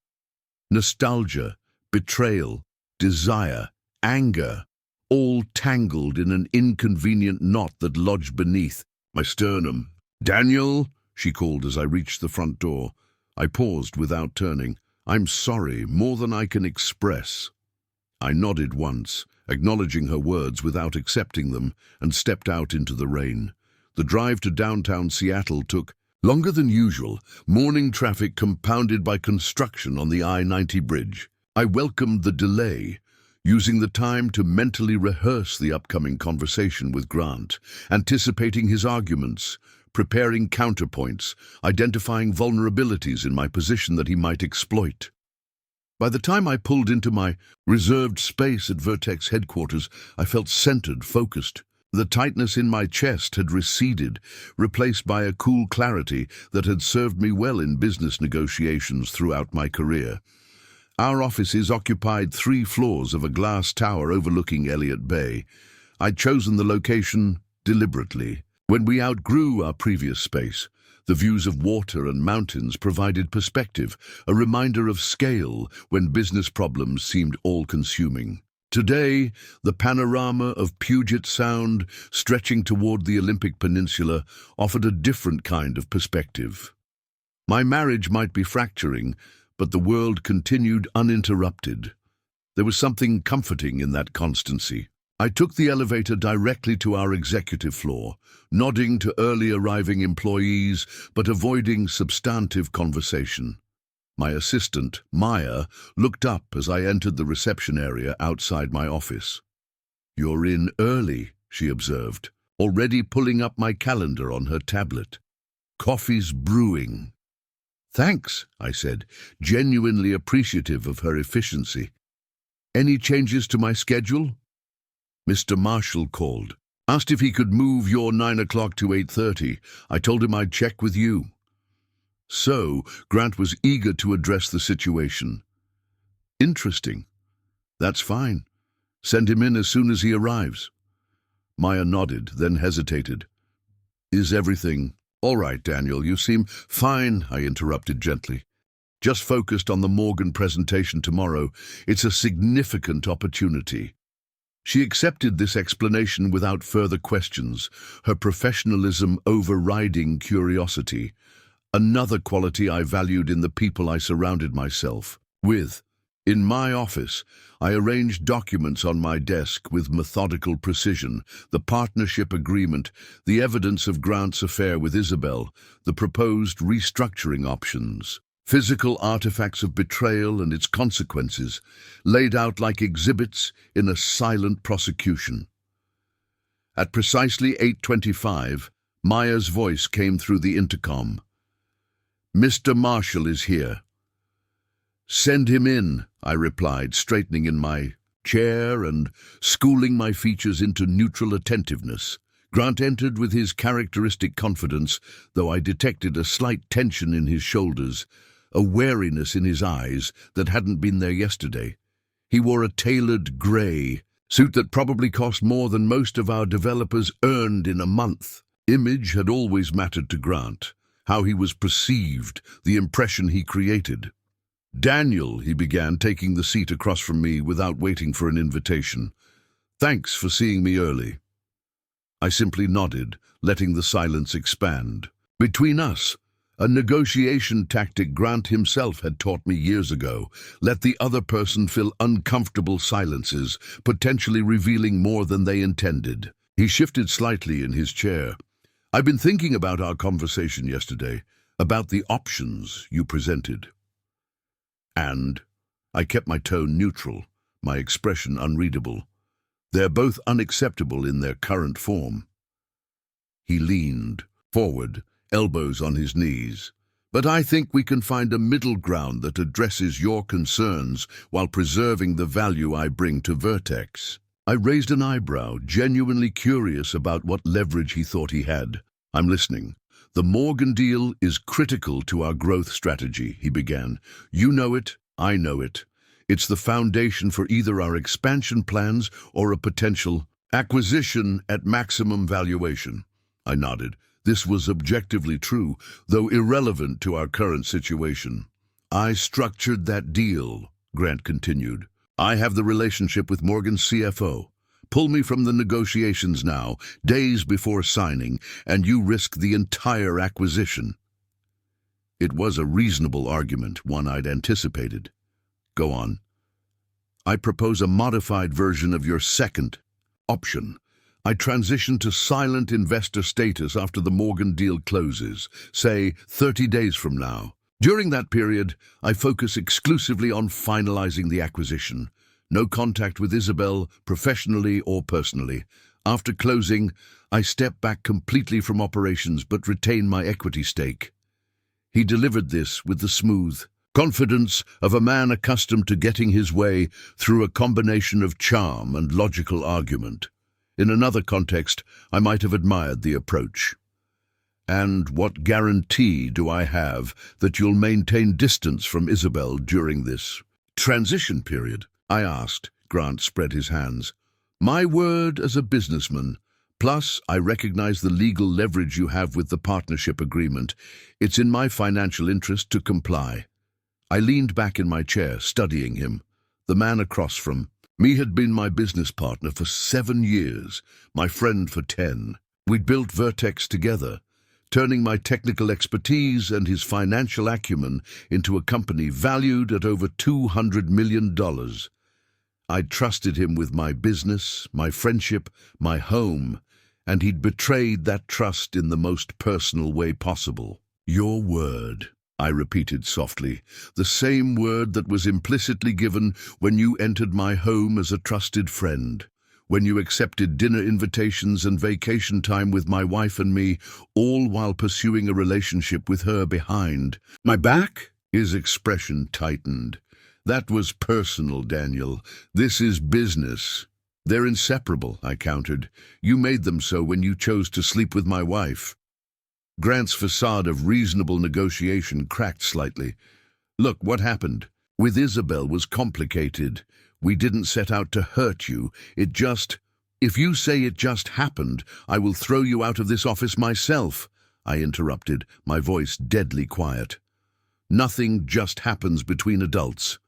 Nostalgia, betrayal, desire, anger, all tangled in an inconvenient knot that lodged beneath my sternum. "Daniel," she called as I reached the front door. I paused without turning. "I'm sorry, more than I can express." I nodded once, acknowledging her words without accepting them, and stepped out into the rain. The drive to downtown Seattle took Longer than usual, morning traffic compounded by construction on the I-90 bridge. I welcomed the delay, using the time to mentally rehearse the upcoming conversation with Grant, anticipating his arguments, preparing counterpoints, identifying vulnerabilities in my position that he might exploit. By the time I pulled into my reserved space at Vertex headquarters, I felt centered, focused. The tightness in my chest had receded, replaced by a cool clarity that had served me well in business negotiations throughout my career. Our offices occupied 3 floors of a glass tower overlooking Elliott Bay. I'd chosen the location deliberately. When we outgrew our previous space, the views of water and mountains provided perspective, a reminder of scale when business problems seemed all-consuming. Today, the panorama of Puget Sound, stretching toward the Olympic Peninsula, offered a different kind of perspective. My marriage might be fracturing, but the world continued uninterrupted. There was something comforting in that constancy. I took the elevator directly to our executive floor, nodding to early arriving employees, but avoiding substantive conversation. My assistant, Maya, looked up as I entered the reception area outside my office. "You're in early," she observed, already pulling up my calendar on her tablet. "Coffee's brewing." "Thanks," I said, genuinely appreciative of her efficiency. "Any changes to my schedule?" Mr. Marshall called. Asked if he could move your 9 o'clock to 8:30. I told him I'd check with you. So, Grant was eager to address the situation. "Interesting. That's fine. Send him in as soon as he arrives." Maya nodded, then hesitated. "Is everything all right, Daniel? You seem fine," I interrupted gently. "Just focused on the Morgan presentation tomorrow. It's a significant opportunity." She accepted this explanation without further questions, her professionalism overriding curiosity, another quality I valued in the people I surrounded myself with. In my office, I arranged documents on my desk with methodical precision: the partnership agreement, the evidence of Grant's affair with Isabel, the proposed restructuring options. Physical artifacts of betrayal and its consequences, laid out like exhibits in a silent prosecution. At precisely 8:25, Maya's voice came through the intercom. "Mr. Marshall is here." "Send him in," I replied, straightening in my chair and schooling my features into neutral attentiveness. Grant entered with his characteristic confidence, though I detected a slight tension in his shoulders, a wariness in his eyes that hadn't been there yesterday. He wore a tailored grey suit that probably cost more than most of our developers earned in a month. Image had always mattered to Grant, how he was perceived, the impression he created. "Daniel," he began, taking the seat across from me without waiting for an invitation. "Thanks for seeing me early." I simply nodded, letting the silence expand. Between us, a negotiation tactic Grant himself had taught me years ago: let the other person fill uncomfortable silences, potentially revealing more than they intended. He shifted slightly in his chair. "I've been thinking about our conversation yesterday, about the options you presented." And I kept my tone neutral, my expression unreadable. "They're both unacceptable in their current form." He leaned forward, elbows on his knees. "But I think we can find a middle ground that addresses your concerns while preserving the value I bring to Vertex." I raised an eyebrow, genuinely curious about what leverage he thought he had. "I'm listening." "The Morgan deal is critical to our growth strategy," he began. "You know it, I know it. It's the foundation for either our expansion plans or a potential acquisition at maximum valuation." I nodded. This was objectively true, though irrelevant to our current situation. "I structured that deal," Grant continued. "I have the relationship with Morgan's CFO. Pull me from the negotiations now, days before signing, and you risk the entire acquisition." It was a reasonable argument, one I'd anticipated. "Go on." "I propose a modified version of your second option. I transition to silent investor status after the Morgan deal closes, say 30 days from now. During that period, I focus exclusively on finalizing the acquisition. No contact with Isabel, professionally or personally. After closing, I step back completely from operations but retain my equity stake. He delivered this with the smooth confidence of a man accustomed to getting his way through a combination of charm and logical argument. In another context, I might have admired the approach. And what guarantee do I have that you'll maintain distance from Isabel during this transition period? I asked. Grant spread his hands. My word as a businessman. Plus, I recognize the legal leverage you have with the partnership agreement. It's in my financial interest to comply. I leaned back in my chair, studying him. The man across from me had been my business partner for 7 years, my friend for 10. We'd built Vertex together, turning my technical expertise and his financial acumen into a company valued at over $200 million. I'd trusted him with my business, my friendship, my home, and he'd betrayed that trust in the most personal way possible. Your word, I repeated softly, the same word that was implicitly given when you entered my home as a trusted friend, when you accepted dinner invitations and vacation time with my wife and me, all while pursuing a relationship with her behind my back. His expression tightened. That was personal, Daniel. This is business. They're inseparable, I countered. You made them so when you chose to sleep with my wife. Grant's facade of reasonable negotiation cracked slightly. Look, what happened with Isabel was complicated. We didn't set out to hurt you. If you say it just happened, I will throw you out of this office myself, I interrupted, my voice deadly quiet. Nothing just happens between adults.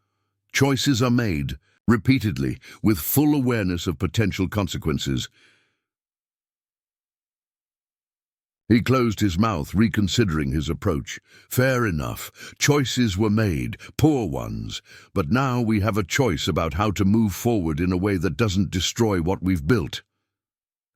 Choices are made, repeatedly, with full awareness of potential consequences. He closed his mouth, reconsidering his approach. Fair enough. Choices were made, poor ones. But now we have a choice about how to move forward in a way that doesn't destroy what we've built.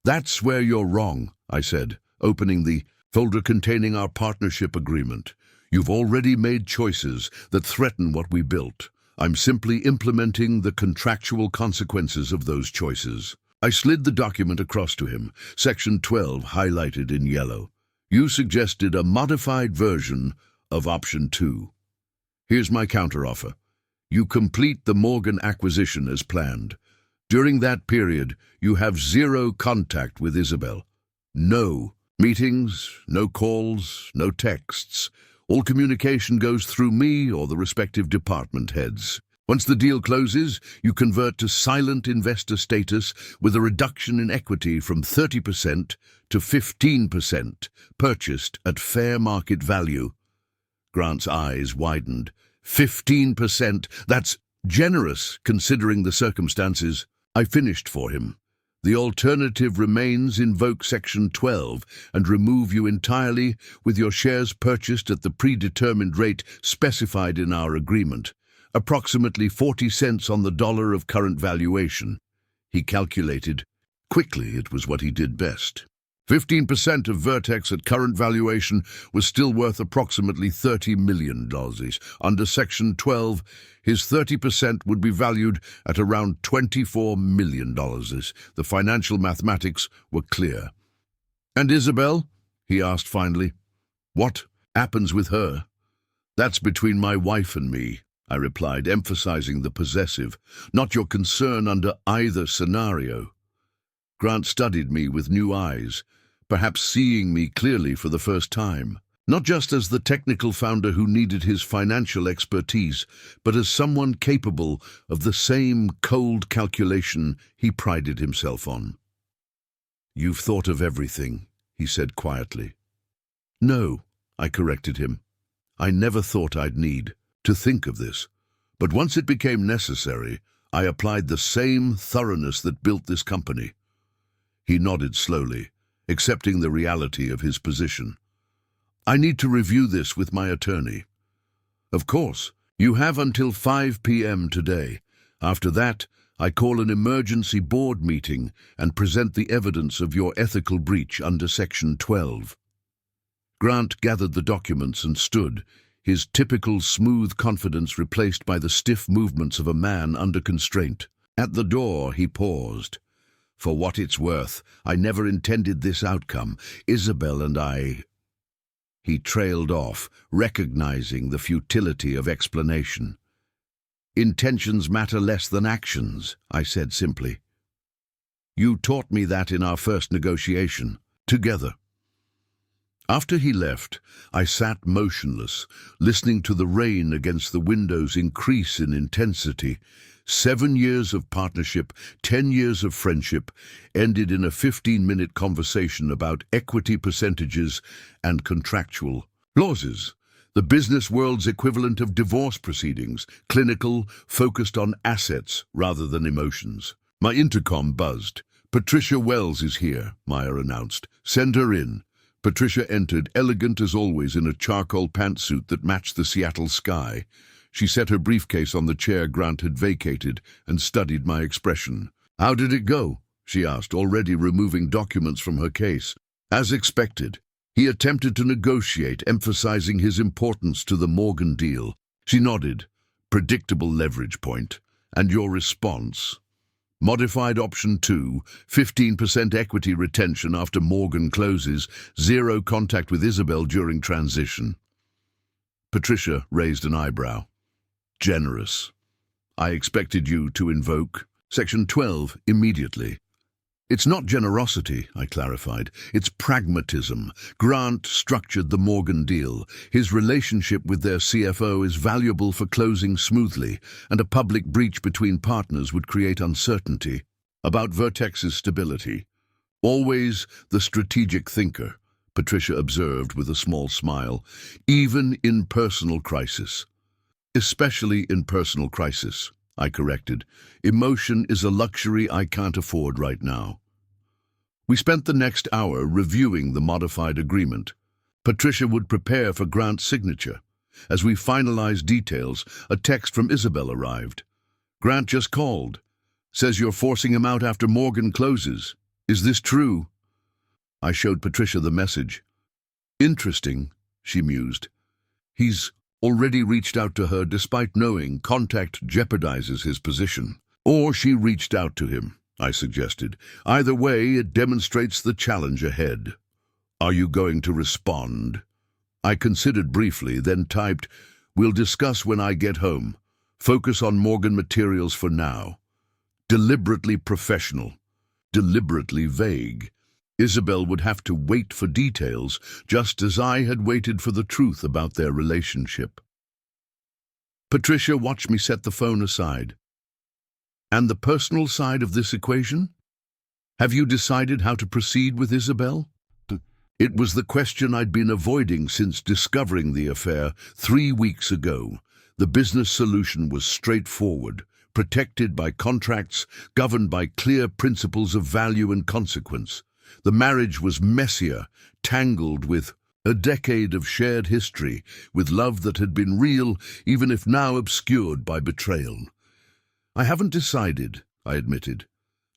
That's where you're wrong, I said, opening the folder containing our partnership agreement. You've already made choices that threaten what we built. I'm simply implementing the contractual consequences of those choices. I slid the document across to him, Section 12 highlighted in yellow. You suggested a modified version of Option 2. Here's my counteroffer. You complete the Morgan acquisition as planned. During that period, you have 0 contact with Isabel. No meetings, no calls, no texts. All communication goes through me or the respective department heads. Once the deal closes, you convert to silent investor status with a reduction in equity from 30% to 15%, purchased at fair market value. Grant's eyes widened. 15%, that's generous considering the circumstances. I finished for him. The alternative remains invoke Section 12 and remove you entirely with your shares purchased at the predetermined rate specified in our agreement, approximately 40 cents on the dollar of current valuation. He calculated. Quickly, it was what he did best. 15% of Vertex at current valuation was still worth approximately $30 million. Under Section 12, his 30% would be valued at around $24 million. The financial mathematics were clear. And Isabel? He asked finally. What happens with her? That's between my wife and me, I replied, emphasizing the possessive. Not your concern under either scenario. Grant studied me with new eyes, perhaps seeing me clearly for the first time. Not just as the technical founder who needed his financial expertise, but as someone capable of the same cold calculation he prided himself on. You've thought of everything, he said quietly. No, I corrected him. I never thought I'd need to think of this. But once it became necessary, I applied the same thoroughness that built this company. He nodded slowly, accepting the reality of his position. I need to review this with my attorney. Of course, you have until 5 p.m. today. After that, I call an emergency board meeting and present the evidence of your ethical breach under Section 12. Grant gathered the documents and stood, his typical smooth confidence replaced by the stiff movements of a man under constraint. At the door, he paused. For what it's worth, I never intended this outcome. Isabel and I... He trailed off, recognizing the futility of explanation. Intentions matter less than actions, I said simply. You taught me that in our first negotiation, together. After he left, I sat motionless, listening to the rain against the windows increase in intensity. 7 years of partnership, 10 years of friendship, ended in a 15-minute conversation about equity percentages and contractual clauses. The business world's equivalent of divorce proceedings, clinical, focused on assets rather than emotions. My intercom buzzed. Patricia Wells is here, Meyer announced. Send her in. Patricia entered, elegant as always in a charcoal pantsuit that matched the Seattle sky. She set her briefcase on the chair Grant had vacated and studied my expression. How did it go? She asked, already removing documents from her case. As expected. He attempted to negotiate, emphasizing his importance to the Morgan deal. She nodded. Predictable leverage point. And your response? Modified option 2, 15% equity retention after Morgan closes, 0 contact with Isabel during transition. Patricia raised an eyebrow. Generous. I expected you to invoke Section 12 immediately. It's not generosity, I clarified. It's pragmatism. Grant structured the Morgan deal. His relationship with their CFO is valuable for closing smoothly, and a public breach between partners would create uncertainty about Vertex's stability. Always the strategic thinker, Patricia observed with a small smile, even in personal crisis. Especially in personal crisis, I corrected. Emotion is a luxury I can't afford right now. We spent the next hour reviewing the modified agreement. Patricia would prepare for Grant's signature. As we finalized details, a text from Isabel arrived. Grant just called. Says you're forcing him out after Morgan closes. Is this true? I showed Patricia the message. Interesting, she mused. He's already reached out to her despite knowing contact jeopardizes his position. Or she reached out to him, I suggested. Either way, it demonstrates the challenge ahead. Are you going to respond? I considered briefly, then typed, We'll discuss when I get home. Focus on Morgan materials for now. Deliberately professional. Deliberately vague. Isabel would have to wait for details, just as I had waited for the truth about their relationship. Patricia watched me set the phone aside. And the personal side of this equation? Have you decided how to proceed with Isabel? It was the question I'd been avoiding since discovering the affair 3 weeks ago. The business solution was straightforward, protected by contracts, governed by clear principles of value and consequence. The marriage was messier, tangled with a decade of shared history, with love that had been real, even if now obscured by betrayal. I haven't decided, I admitted.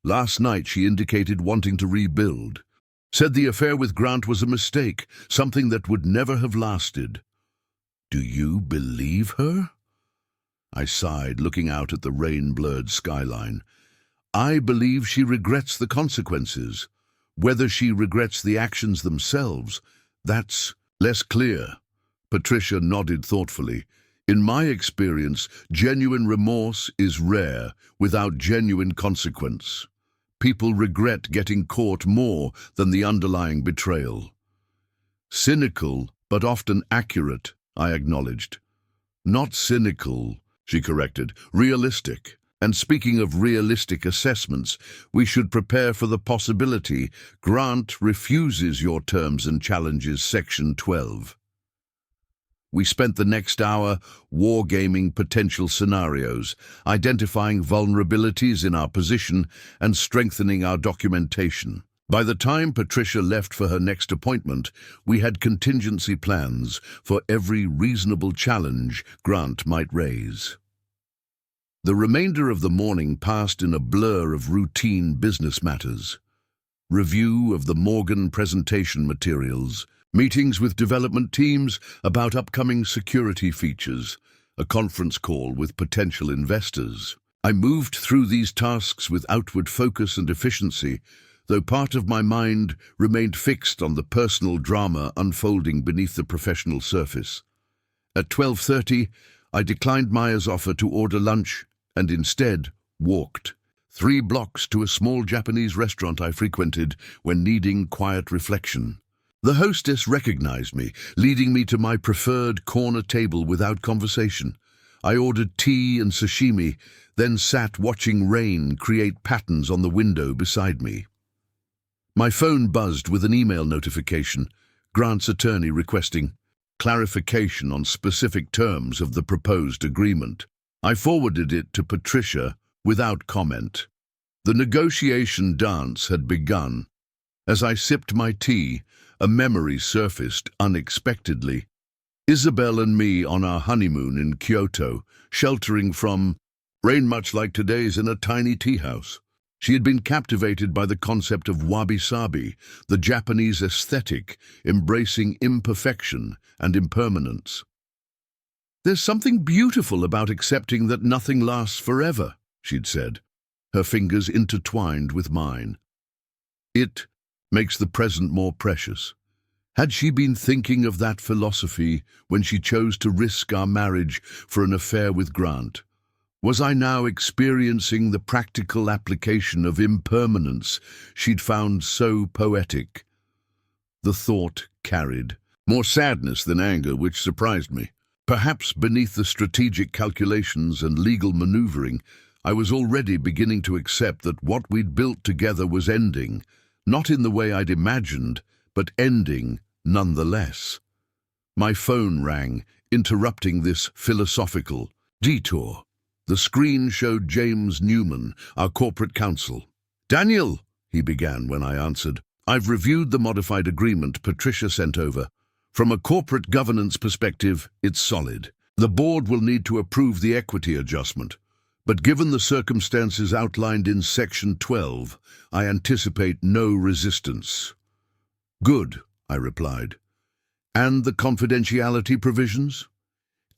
Last night she indicated wanting to rebuild. Said the affair with Grant was a mistake, something that would never have lasted. Do you believe her? I sighed, looking out at the rain-blurred skyline. I believe she regrets the consequences. Whether she regrets the actions themselves, that's less clear. Patricia nodded thoughtfully. In my experience, genuine remorse is rare without genuine consequence. People regret getting caught more than the underlying betrayal. Cynical, but often accurate, I acknowledged. Not cynical, she corrected, realistic. And speaking of realistic assessments, we should prepare for the possibility Grant refuses your terms and challenges Section 12. We spent the next hour wargaming potential scenarios, identifying vulnerabilities in our position and strengthening our documentation. By the time Patricia left for her next appointment, we had contingency plans for every reasonable challenge Grant might raise. The remainder of the morning passed in a blur of routine business matters. Review of the Morgan presentation materials, meetings with development teams about upcoming security features, a conference call with potential investors. I moved through these tasks with outward focus and efficiency, though part of my mind remained fixed on the personal drama unfolding beneath the professional surface. At 12:30, I declined Maya's offer to order lunch and instead walked 3 blocks to a small Japanese restaurant I frequented when needing quiet reflection. The hostess recognized me, leading me to my preferred corner table without conversation. I ordered tea and sashimi, then sat watching rain create patterns on the window beside me. My phone buzzed with an email notification, Grant's attorney requesting clarification on specific terms of the proposed agreement. I forwarded it to Patricia without comment. The negotiation dance had begun. As I sipped my tea, a memory surfaced unexpectedly. Isabel and me on our honeymoon in Kyoto, sheltering from rain much like today's in a tiny tea house. She had been captivated by the concept of wabi-sabi, the Japanese aesthetic, embracing imperfection and impermanence. "There's something beautiful about accepting that nothing lasts forever," she'd said, her fingers intertwined with mine. "It makes the present more precious." Had she been thinking of that philosophy when she chose to risk our marriage for an affair with Grant? Was I now experiencing the practical application of impermanence she'd found so poetic? The thought carried more sadness than anger, which surprised me. Perhaps beneath the strategic calculations and legal maneuvering, I was already beginning to accept that what we'd built together was ending, not in the way I'd imagined, but ending nonetheless. My phone rang, interrupting this philosophical detour. The screen showed James Newman, our corporate counsel. "Daniel," he began when I answered, "I've reviewed the modified agreement Patricia sent over. From a corporate governance perspective, it's solid. The board will need to approve the equity adjustment. But given the circumstances outlined in Section 12, I anticipate no resistance." "Good," I replied. "And the confidentiality provisions?"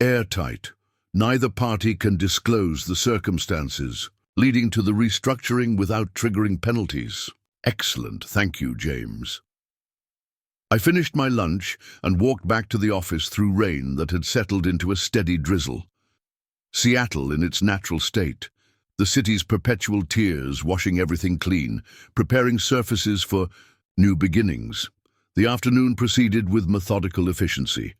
"Airtight. Neither party can disclose the circumstances, leading to the restructuring without triggering penalties." "Excellent, thank you, James." I finished my lunch and walked back to the office through rain that had settled into a steady drizzle. Seattle in its natural state, the city's perpetual tears washing everything clean, preparing surfaces for new beginnings. The afternoon proceeded with methodical efficiency.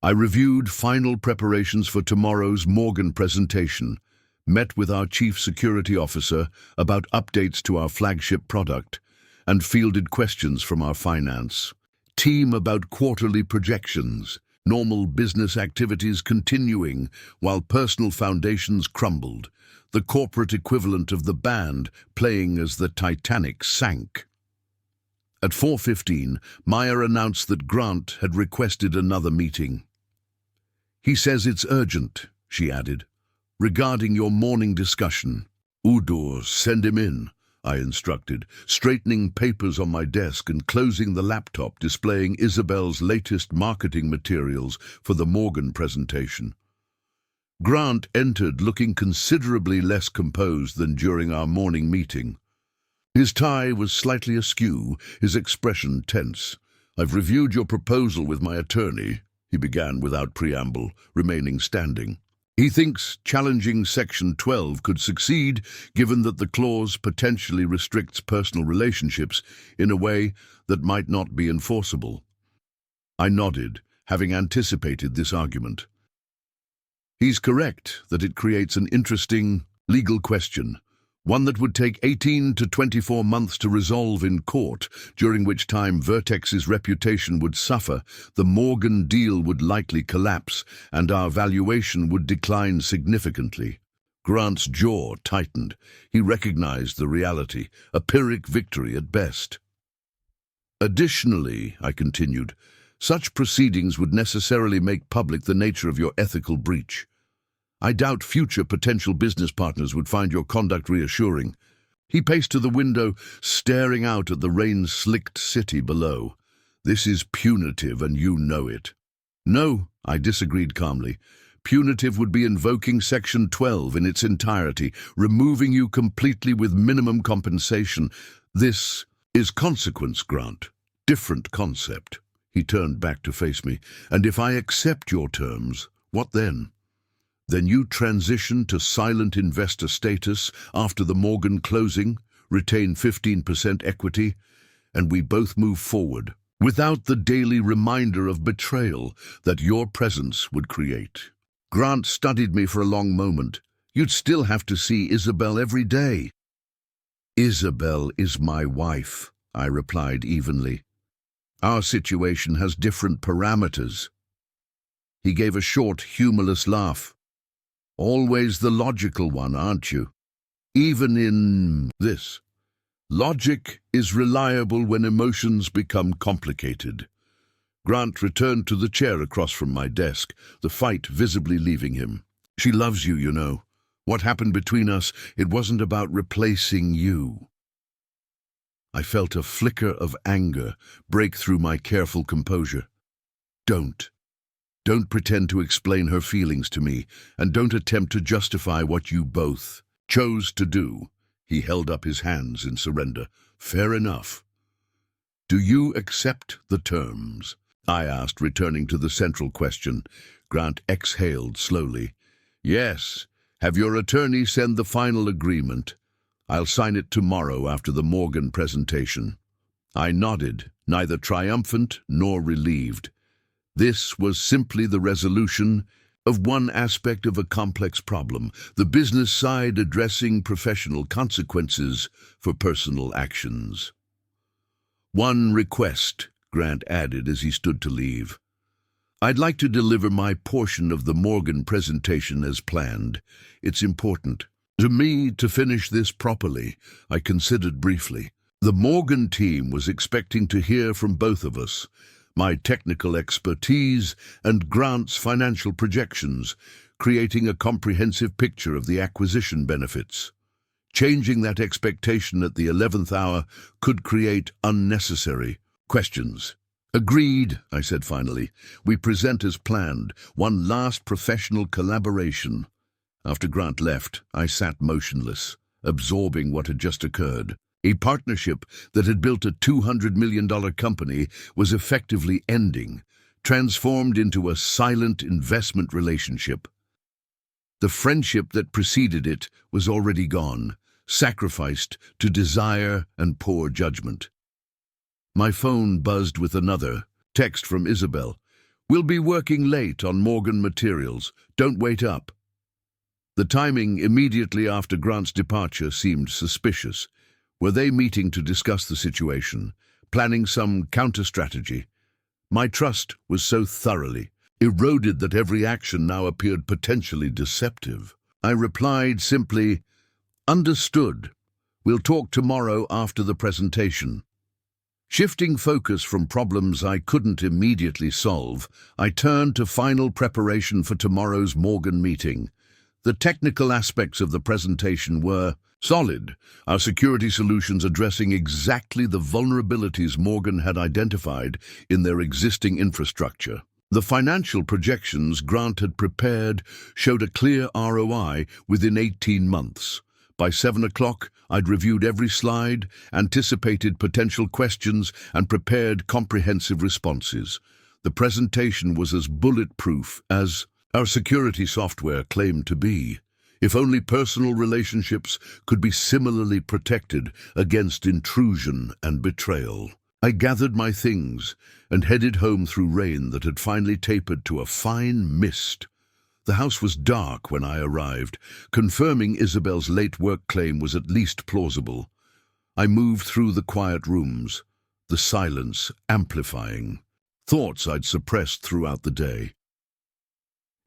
I reviewed final preparations for tomorrow's Morgan presentation, met with our Chief Security Officer about updates to our flagship product, and fielded questions from our finance team about quarterly projections, normal business activities continuing while personal foundations crumbled, the corporate equivalent of the band playing as the Titanic sank. At 4:15, Maya announced that Grant had requested another meeting. "He says it's urgent," she added, "regarding your morning discussion." "Udo, send him in," I instructed, straightening papers on my desk and closing the laptop displaying Isabel's latest marketing materials for the Morgan presentation. Grant entered looking considerably less composed than during our morning meeting. His tie was slightly askew, his expression tense. "I've reviewed your proposal with my attorney," he began without preamble, remaining standing. "He thinks challenging Section 12 could succeed, given that the clause potentially restricts personal relationships in a way that might not be enforceable." I nodded, having anticipated this argument. "He's correct that it creates an interesting legal question, one that would take 18 to 24 months to resolve in court, during which time Vertex's reputation would suffer, the Morgan deal would likely collapse, and our valuation would decline significantly." Grant's jaw tightened. He recognized the reality, a Pyrrhic victory at best. "Additionally," I continued, "such proceedings would necessarily make public the nature of your ethical breach. I doubt future potential business partners would find your conduct reassuring." He paced to the window, staring out at the rain-slicked city below. "This is punitive, and you know it." "No," I disagreed calmly. "Punitive would be invoking Section 12 in its entirety, removing you completely with minimum compensation. This is consequence grant. Different concept." He turned back to face me. "And if I accept your terms, what then?" "Then you transition to silent investor status after the Morgan closing, retain 15% equity, and we both move forward, without the daily reminder of betrayal that your presence would create." Grant studied me for a long moment. "You'd still have to see Isabel every day." "Isabel is my wife," I replied evenly. "Our situation has different parameters." He gave a short, humorless laugh. "Always the logical one, aren't you? Even in this. Logic is reliable when emotions become complicated." Grant returned to the chair across from my desk, the fight visibly leaving him. "She loves you, you know. What happened between us, it wasn't about replacing you." I felt a flicker of anger break through my careful composure. Don't pretend to explain her feelings to me, and don't attempt to justify what you both chose to do." He held up his hands in surrender. "Fair enough. Do you accept the terms?" I asked, returning to the central question. Grant exhaled slowly. "Yes. Have your attorney send the final agreement. I'll sign it tomorrow after the Morgan presentation." I nodded, neither triumphant nor relieved. This was simply the resolution of one aspect of a complex problem, the business side addressing professional consequences for personal actions. "One request," Grant added as he stood to leave. "I'd like to deliver my portion of the Morgan presentation as planned. It's important to me to finish this properly." I considered briefly. The Morgan team was expecting to hear from both of us. My technical expertise and Grant's financial projections, creating a comprehensive picture of the acquisition benefits. Changing that expectation at the 11th hour could create unnecessary questions. "Agreed," I said finally. "We present as planned, one last professional collaboration." After Grant left, I sat motionless, absorbing what had just occurred. A partnership that had built a $200 million company was effectively ending, transformed into a silent investment relationship. The friendship that preceded it was already gone, sacrificed to desire and poor judgment. My phone buzzed with another text from Isabel. "We'll be working late on Morgan materials. Don't wait up." The timing immediately after Grant's departure seemed suspicious. Were they meeting to discuss the situation, planning some counter-strategy? My trust was so thoroughly eroded that every action now appeared potentially deceptive. I replied simply, "Understood. We'll talk tomorrow after the presentation." Shifting focus from problems I couldn't immediately solve, I turned to final preparation for tomorrow's Morgan meeting. The technical aspects of the presentation were solid, our security solutions addressing exactly the vulnerabilities Morgan had identified in their existing infrastructure. The financial projections Grant had prepared showed a clear ROI within 18 months. By 7 o'clock, I'd reviewed every slide, anticipated potential questions, and prepared comprehensive responses. The presentation was as bulletproof as our security software claimed to be. If only personal relationships could be similarly protected against intrusion and betrayal. I gathered my things and headed home through rain that had finally tapered to a fine mist. The house was dark when I arrived, confirming Isabel's late work claim was at least plausible. I moved through the quiet rooms, the silence amplifying thoughts I'd suppressed throughout the day.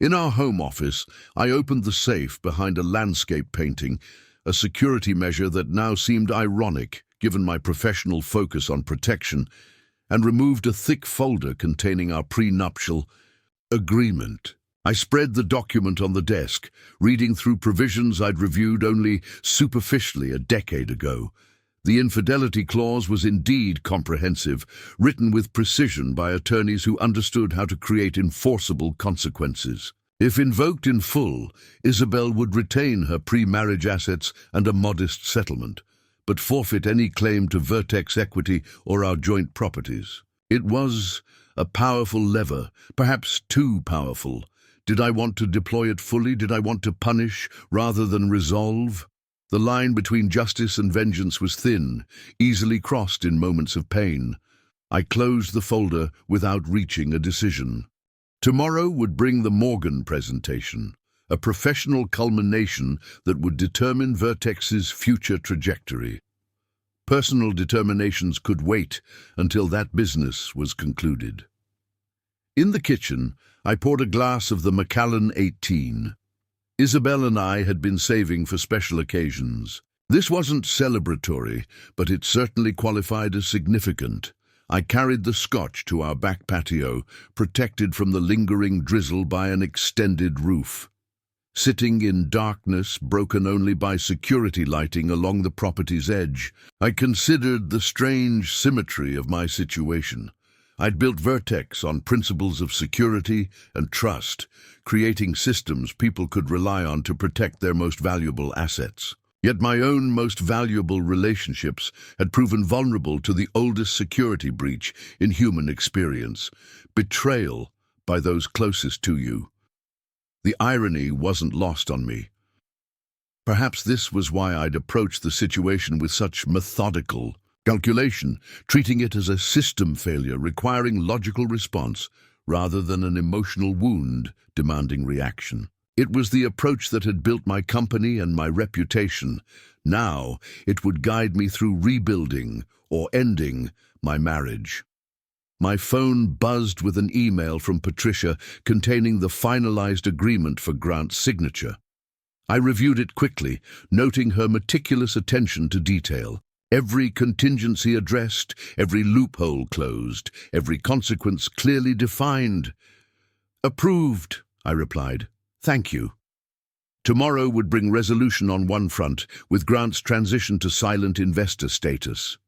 In our home office, I opened the safe behind a landscape painting, a security measure that now seemed ironic given my professional focus on protection, and removed a thick folder containing our prenuptial agreement. I spread the document on the desk, reading through provisions I'd reviewed only superficially a decade ago. The infidelity clause was indeed comprehensive, written with precision by attorneys who understood how to create enforceable consequences. If invoked in full, Isabel would retain her pre-marriage assets and a modest settlement, but forfeit any claim to Vertex equity or our joint properties. It was a powerful lever, perhaps too powerful. Did I want to deploy it fully? Did I want to punish rather than resolve? The line between justice and vengeance was thin, easily crossed in moments of pain. I closed the folder without reaching a decision. Tomorrow would bring the Morgan presentation, a professional culmination that would determine Vertex's future trajectory. Personal determinations could wait until that business was concluded. In the kitchen, I poured a glass of the Macallan 18. Isabel and I had been saving for special occasions. This wasn't celebratory, but it certainly qualified as significant. I carried the scotch to our back patio, protected from the lingering drizzle by an extended roof. Sitting in darkness, broken only by security lighting along the property's edge, I considered the strange symmetry of my situation. I'd built Vertex on principles of security and trust, creating systems people could rely on to protect their most valuable assets. Yet my own most valuable relationships had proven vulnerable to the oldest security breach in human experience: betrayal by those closest to you. The irony wasn't lost on me. Perhaps this was why I'd approached the situation with such methodical calculation, treating it as a system failure requiring logical response rather than an emotional wound demanding reaction. It was the approach that had built my company and my reputation. Now it would guide me through rebuilding or ending my marriage. My phone buzzed with an email from Patricia containing the finalized agreement for Grant's signature. I reviewed it quickly, noting her meticulous attention to detail. Every contingency addressed, every loophole closed, every consequence clearly defined. "Approved," I replied. "Thank you." Tomorrow would bring resolution on one front, with Grant's transition to silent investor status.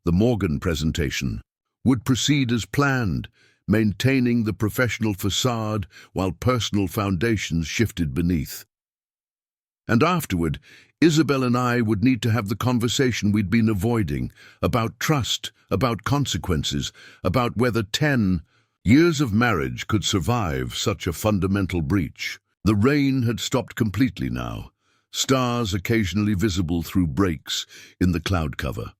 The Morgan presentation would proceed as planned, maintaining the professional facade while personal foundations shifted beneath. And afterward, Isabel and I would need to have the conversation we'd been avoiding, about trust, about consequences, about whether 10 years of marriage could survive such a fundamental breach. The rain had stopped completely now, stars occasionally visible through breaks in the cloud cover.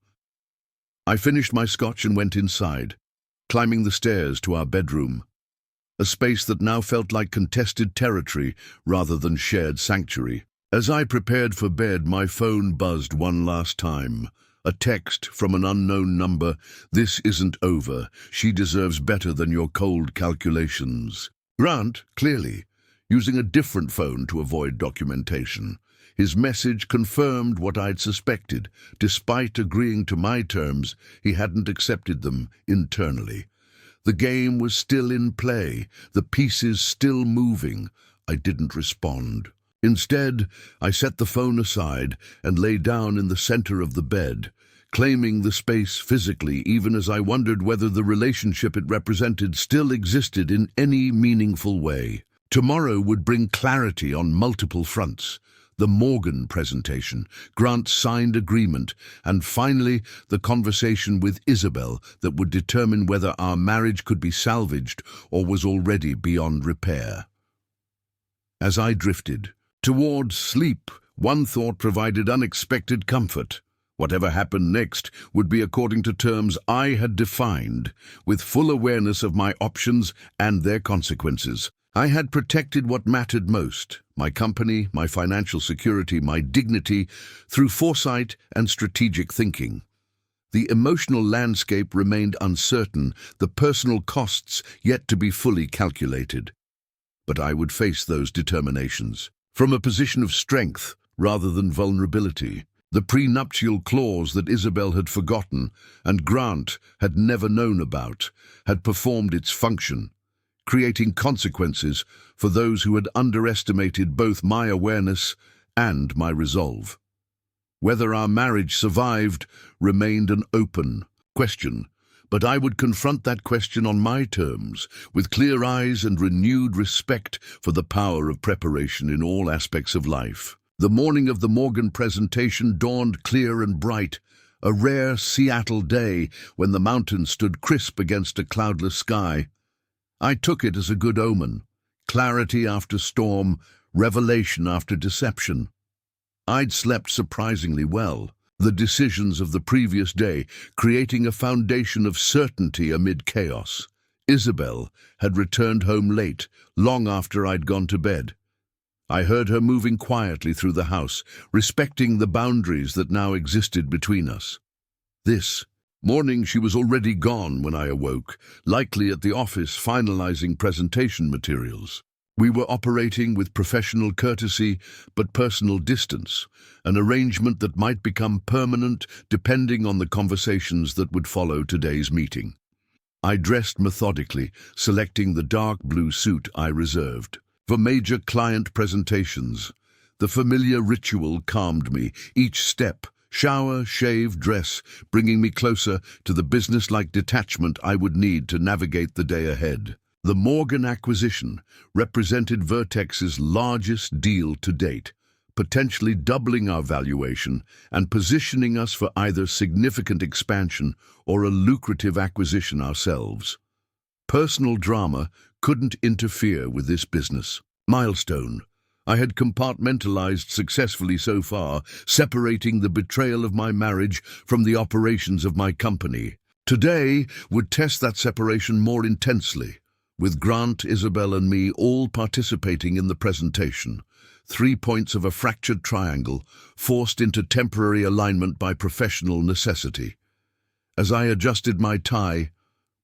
I finished my scotch and went inside, climbing the stairs to our bedroom, a space that now felt like contested territory rather than shared sanctuary. As I prepared for bed, my phone buzzed one last time. A text from an unknown number. "This isn't over. She deserves better than your cold calculations." Grant, clearly, using a different phone to avoid documentation. His message confirmed what I'd suspected. Despite agreeing to my terms, he hadn't accepted them internally. The game was still in play, the pieces still moving. I didn't respond. Instead, I set the phone aside and lay down in the center of the bed, claiming the space physically, even as I wondered whether the relationship it represented still existed in any meaningful way. Tomorrow would bring clarity on multiple fronts. The Morgan presentation, Grant's signed agreement, and finally the conversation with Isabel that would determine whether our marriage could be salvaged or was already beyond repair. As I drifted towards sleep, one thought provided unexpected comfort. Whatever happened next would be according to terms I had defined, with full awareness of my options and their consequences. I had protected what mattered most, my company, my financial security, my dignity, through foresight and strategic thinking. The emotional landscape remained uncertain, the personal costs yet to be fully calculated. But I would face those determinations from a position of strength rather than vulnerability. The prenuptial clause that Isabel had forgotten and Grant had never known about had performed its function, creating consequences for those who had underestimated both my awareness and my resolve. Whether our marriage survived remained an open question, but I would confront that question on my terms, with clear eyes and renewed respect for the power of preparation in all aspects of life. The morning of the Morgan presentation dawned clear and bright, a rare Seattle day when the mountains stood crisp against a cloudless sky. I took it as a good omen, clarity after storm, revelation after deception. I'd slept surprisingly well, the decisions of the previous day creating a foundation of certainty amid chaos. Isabel had returned home late, long after I'd gone to bed. I heard her moving quietly through the house, respecting the boundaries that now existed between us. This morning she was already gone when I awoke, likely at the office finalizing presentation materials. We were operating with professional courtesy but personal distance, an arrangement that might become permanent depending on the conversations that would follow today's meeting. I dressed methodically, selecting the dark blue suit I reserved for major client presentations. The familiar ritual calmed me, each step, shower, shave, dress, bringing me closer to the business-like detachment I would need to navigate the day ahead. The Morgan acquisition represented Vertex's largest deal to date, potentially doubling our valuation and positioning us for either significant expansion or a lucrative acquisition ourselves. Personal drama couldn't interfere with this business milestone. I had compartmentalized successfully so far, separating the betrayal of my marriage from the operations of my company. Today would test that separation more intensely, with Grant, Isabel, and me all participating in the presentation, 3 points of a fractured triangle, forced into temporary alignment by professional necessity. As I adjusted my tie,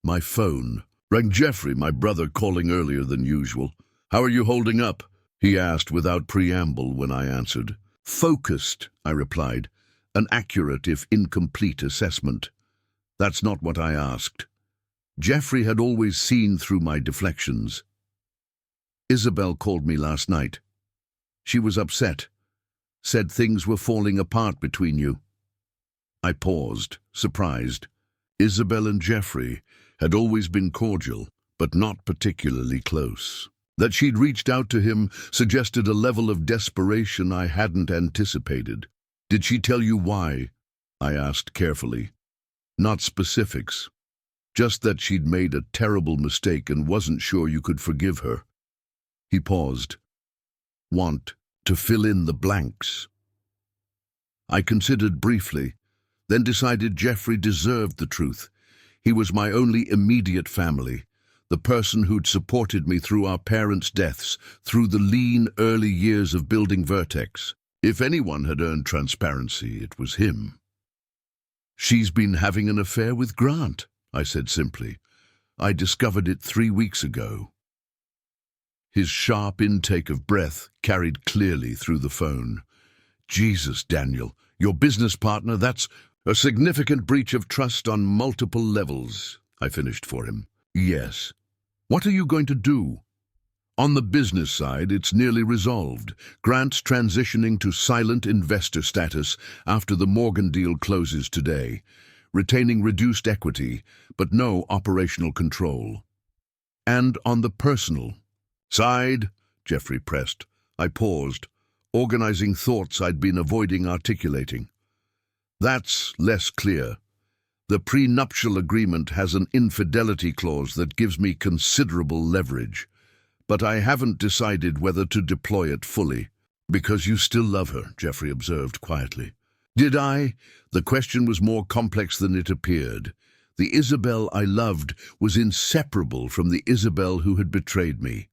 my phone rang. Jeffrey, my brother, calling earlier than usual. "How are you holding up?" he asked without preamble when I answered. "Focused," I replied, an accurate if incomplete assessment. That's not what I asked. Jeffrey had always seen through my deflections. "Isabel called me last night. She was upset, said things were falling apart between you." I paused, surprised. Isabel and Jeffrey had always been cordial, but not particularly close. That she'd reached out to him suggested a level of desperation I hadn't anticipated. "Did she tell you why?" I asked carefully. "Not specifics. Just that she'd made a terrible mistake and wasn't sure you could forgive her." He paused. "Want to fill in the blanks?" I considered briefly, then decided Jeffrey deserved the truth. He was my only immediate family, the person who'd supported me through our parents' deaths, through the lean early years of building Vertex. If anyone had earned transparency, it was him. "She's been having an affair with Grant," I said simply. "I discovered it 3 weeks ago." His sharp intake of breath carried clearly through the phone. "Jesus, Daniel, your business partner, that's a significant breach of trust on multiple levels," I finished for him. "Yes. What are you going to do?" "On the business side, it's nearly resolved. Grant's transitioning to silent investor status after the Morgan deal closes today, retaining reduced equity, but no operational control." "And on the personal side?" Jeffrey pressed. I paused, organizing thoughts I'd been avoiding articulating. "That's less clear. The prenuptial agreement has an infidelity clause that gives me considerable leverage, but I haven't decided whether to deploy it fully." "Because you still love her," Jeffrey observed quietly. Did I? The question was more complex than it appeared. The Isabel I loved was inseparable from the Isabel who had betrayed me.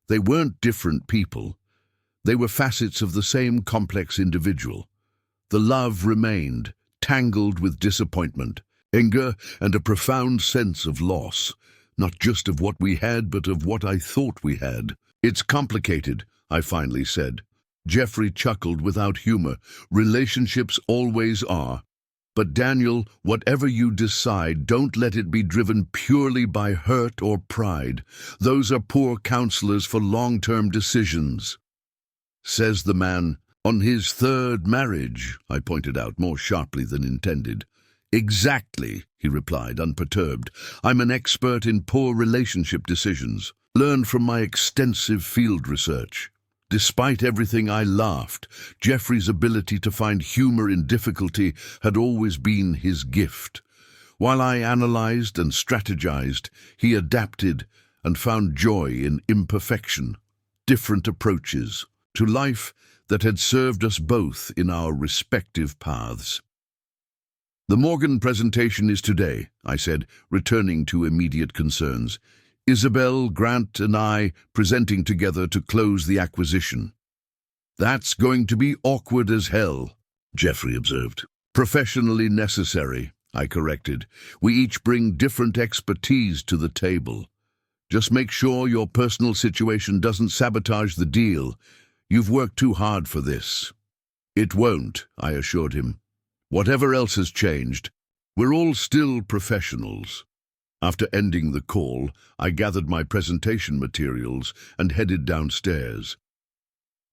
They weren't different people. They were facets of the same complex individual. The love remained, tangled with disappointment, anger, and a profound sense of loss, not just of what we had, but of what I thought we had. "It's complicated," I finally said. Jeffrey chuckled without humor. "Relationships always are." But Daniel, whatever you decide, don't let it be driven purely by hurt or pride. Those are poor counselors for long-term decisions. Says the man, on his third marriage, I pointed out more sharply than intended. Exactly, he replied, unperturbed. I'm an expert in poor relationship decisions. Learned from my extensive field research. Despite everything, I laughed. Jeffrey's ability to find humor in difficulty had always been his gift. While I analyzed and strategized, he adapted and found joy in imperfection, different approaches to life that had served us both in our respective paths. The Morgan presentation is today, I said, returning to immediate concerns. Isabel, Grant, and I presenting together to close the acquisition. That's going to be awkward as hell, Jeffrey observed. Professionally necessary, I corrected. We each bring different expertise to the table. Just make sure your personal situation doesn't sabotage the deal. You've worked too hard for this. It won't, I assured him. Whatever else has changed, we're all still professionals. After ending the call, I gathered my presentation materials and headed downstairs.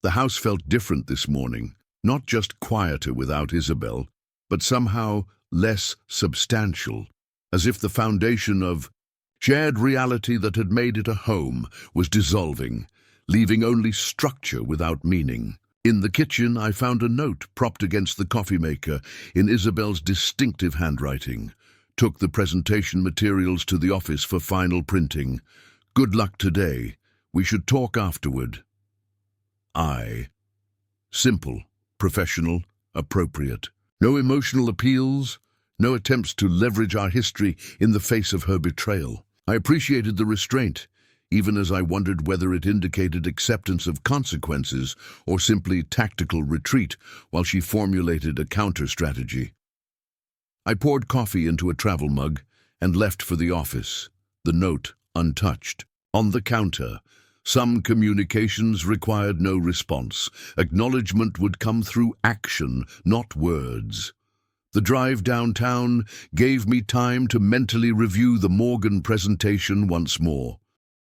The house felt different this morning, not just quieter without Isabel, but somehow less substantial, as if the foundation of shared reality that had made it a home was dissolving, leaving only structure without meaning. In the kitchen, I found a note propped against the coffee maker in Isabel's distinctive handwriting. Took the presentation materials to the office for final printing. Good luck today. We should talk afterward. Simple, professional, appropriate. No emotional appeals, no attempts to leverage our history in the face of her betrayal. I appreciated the restraint, even as I wondered whether it indicated acceptance of consequences or simply tactical retreat while she formulated a counter-strategy. I poured coffee into a travel mug and left for the office, the note untouched. On the counter, some communications required no response. Acknowledgement would come through action, not words. The drive downtown gave me time to mentally review the Morgan presentation once more.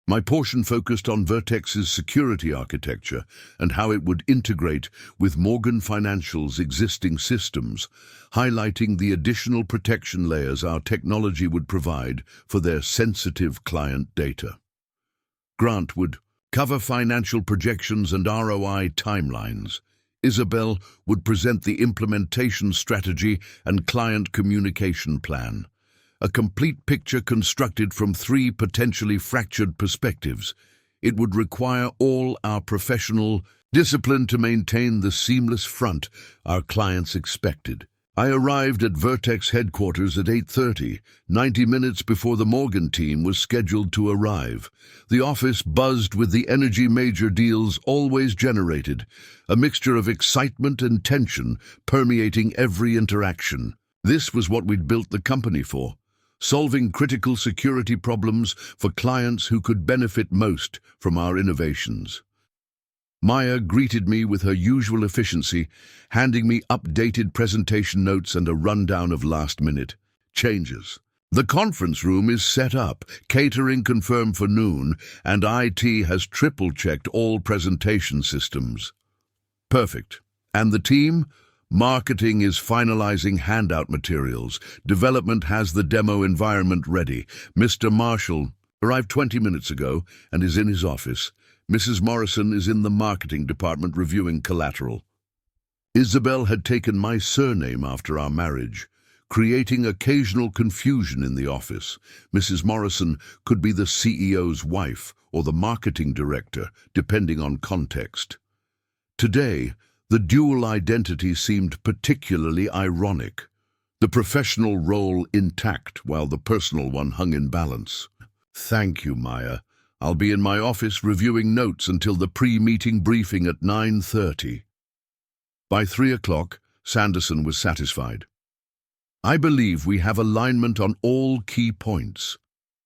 My portion focused on Vertex's security architecture and how it would integrate with Morgan Financial's existing systems, highlighting the additional protection layers our technology would provide for their sensitive client data. Grant would cover financial projections and ROI timelines. Isabel would present the implementation strategy and client communication plan. A complete picture constructed from three potentially fractured perspectives. It would require all our professional discipline to maintain the seamless front our clients expected. I arrived at Vertex headquarters at 8:30, 90 minutes before the Morgan team was scheduled to arrive. The office buzzed with the energy major deals always generated, a mixture of excitement and tension permeating every interaction. This was what we'd built the company for. Solving critical security problems for clients who could benefit most from our innovations. Maya greeted me with her usual efficiency, handing me updated presentation notes and a rundown of last-minute changes. The conference room is set up, catering confirmed for noon, and IT has triple-checked all presentation systems. Perfect. And the team? Marketing is finalizing handout materials. Development has the demo environment ready. Mr. Marshall arrived 20 minutes ago and is in his office. Mrs. Morrison is in the marketing department reviewing collateral. Isabel had taken my surname after our marriage, creating occasional confusion in the office. Mrs. Morrison could be the CEO's wife or the marketing director, depending on context. Today, the dual identity seemed particularly ironic, the professional role intact while the personal one hung in balance. Thank you, Maya. I'll be in my office reviewing notes until the pre-meeting briefing at 9:30. By 3 o'clock, Sanderson was satisfied. I believe we have alignment on all key points.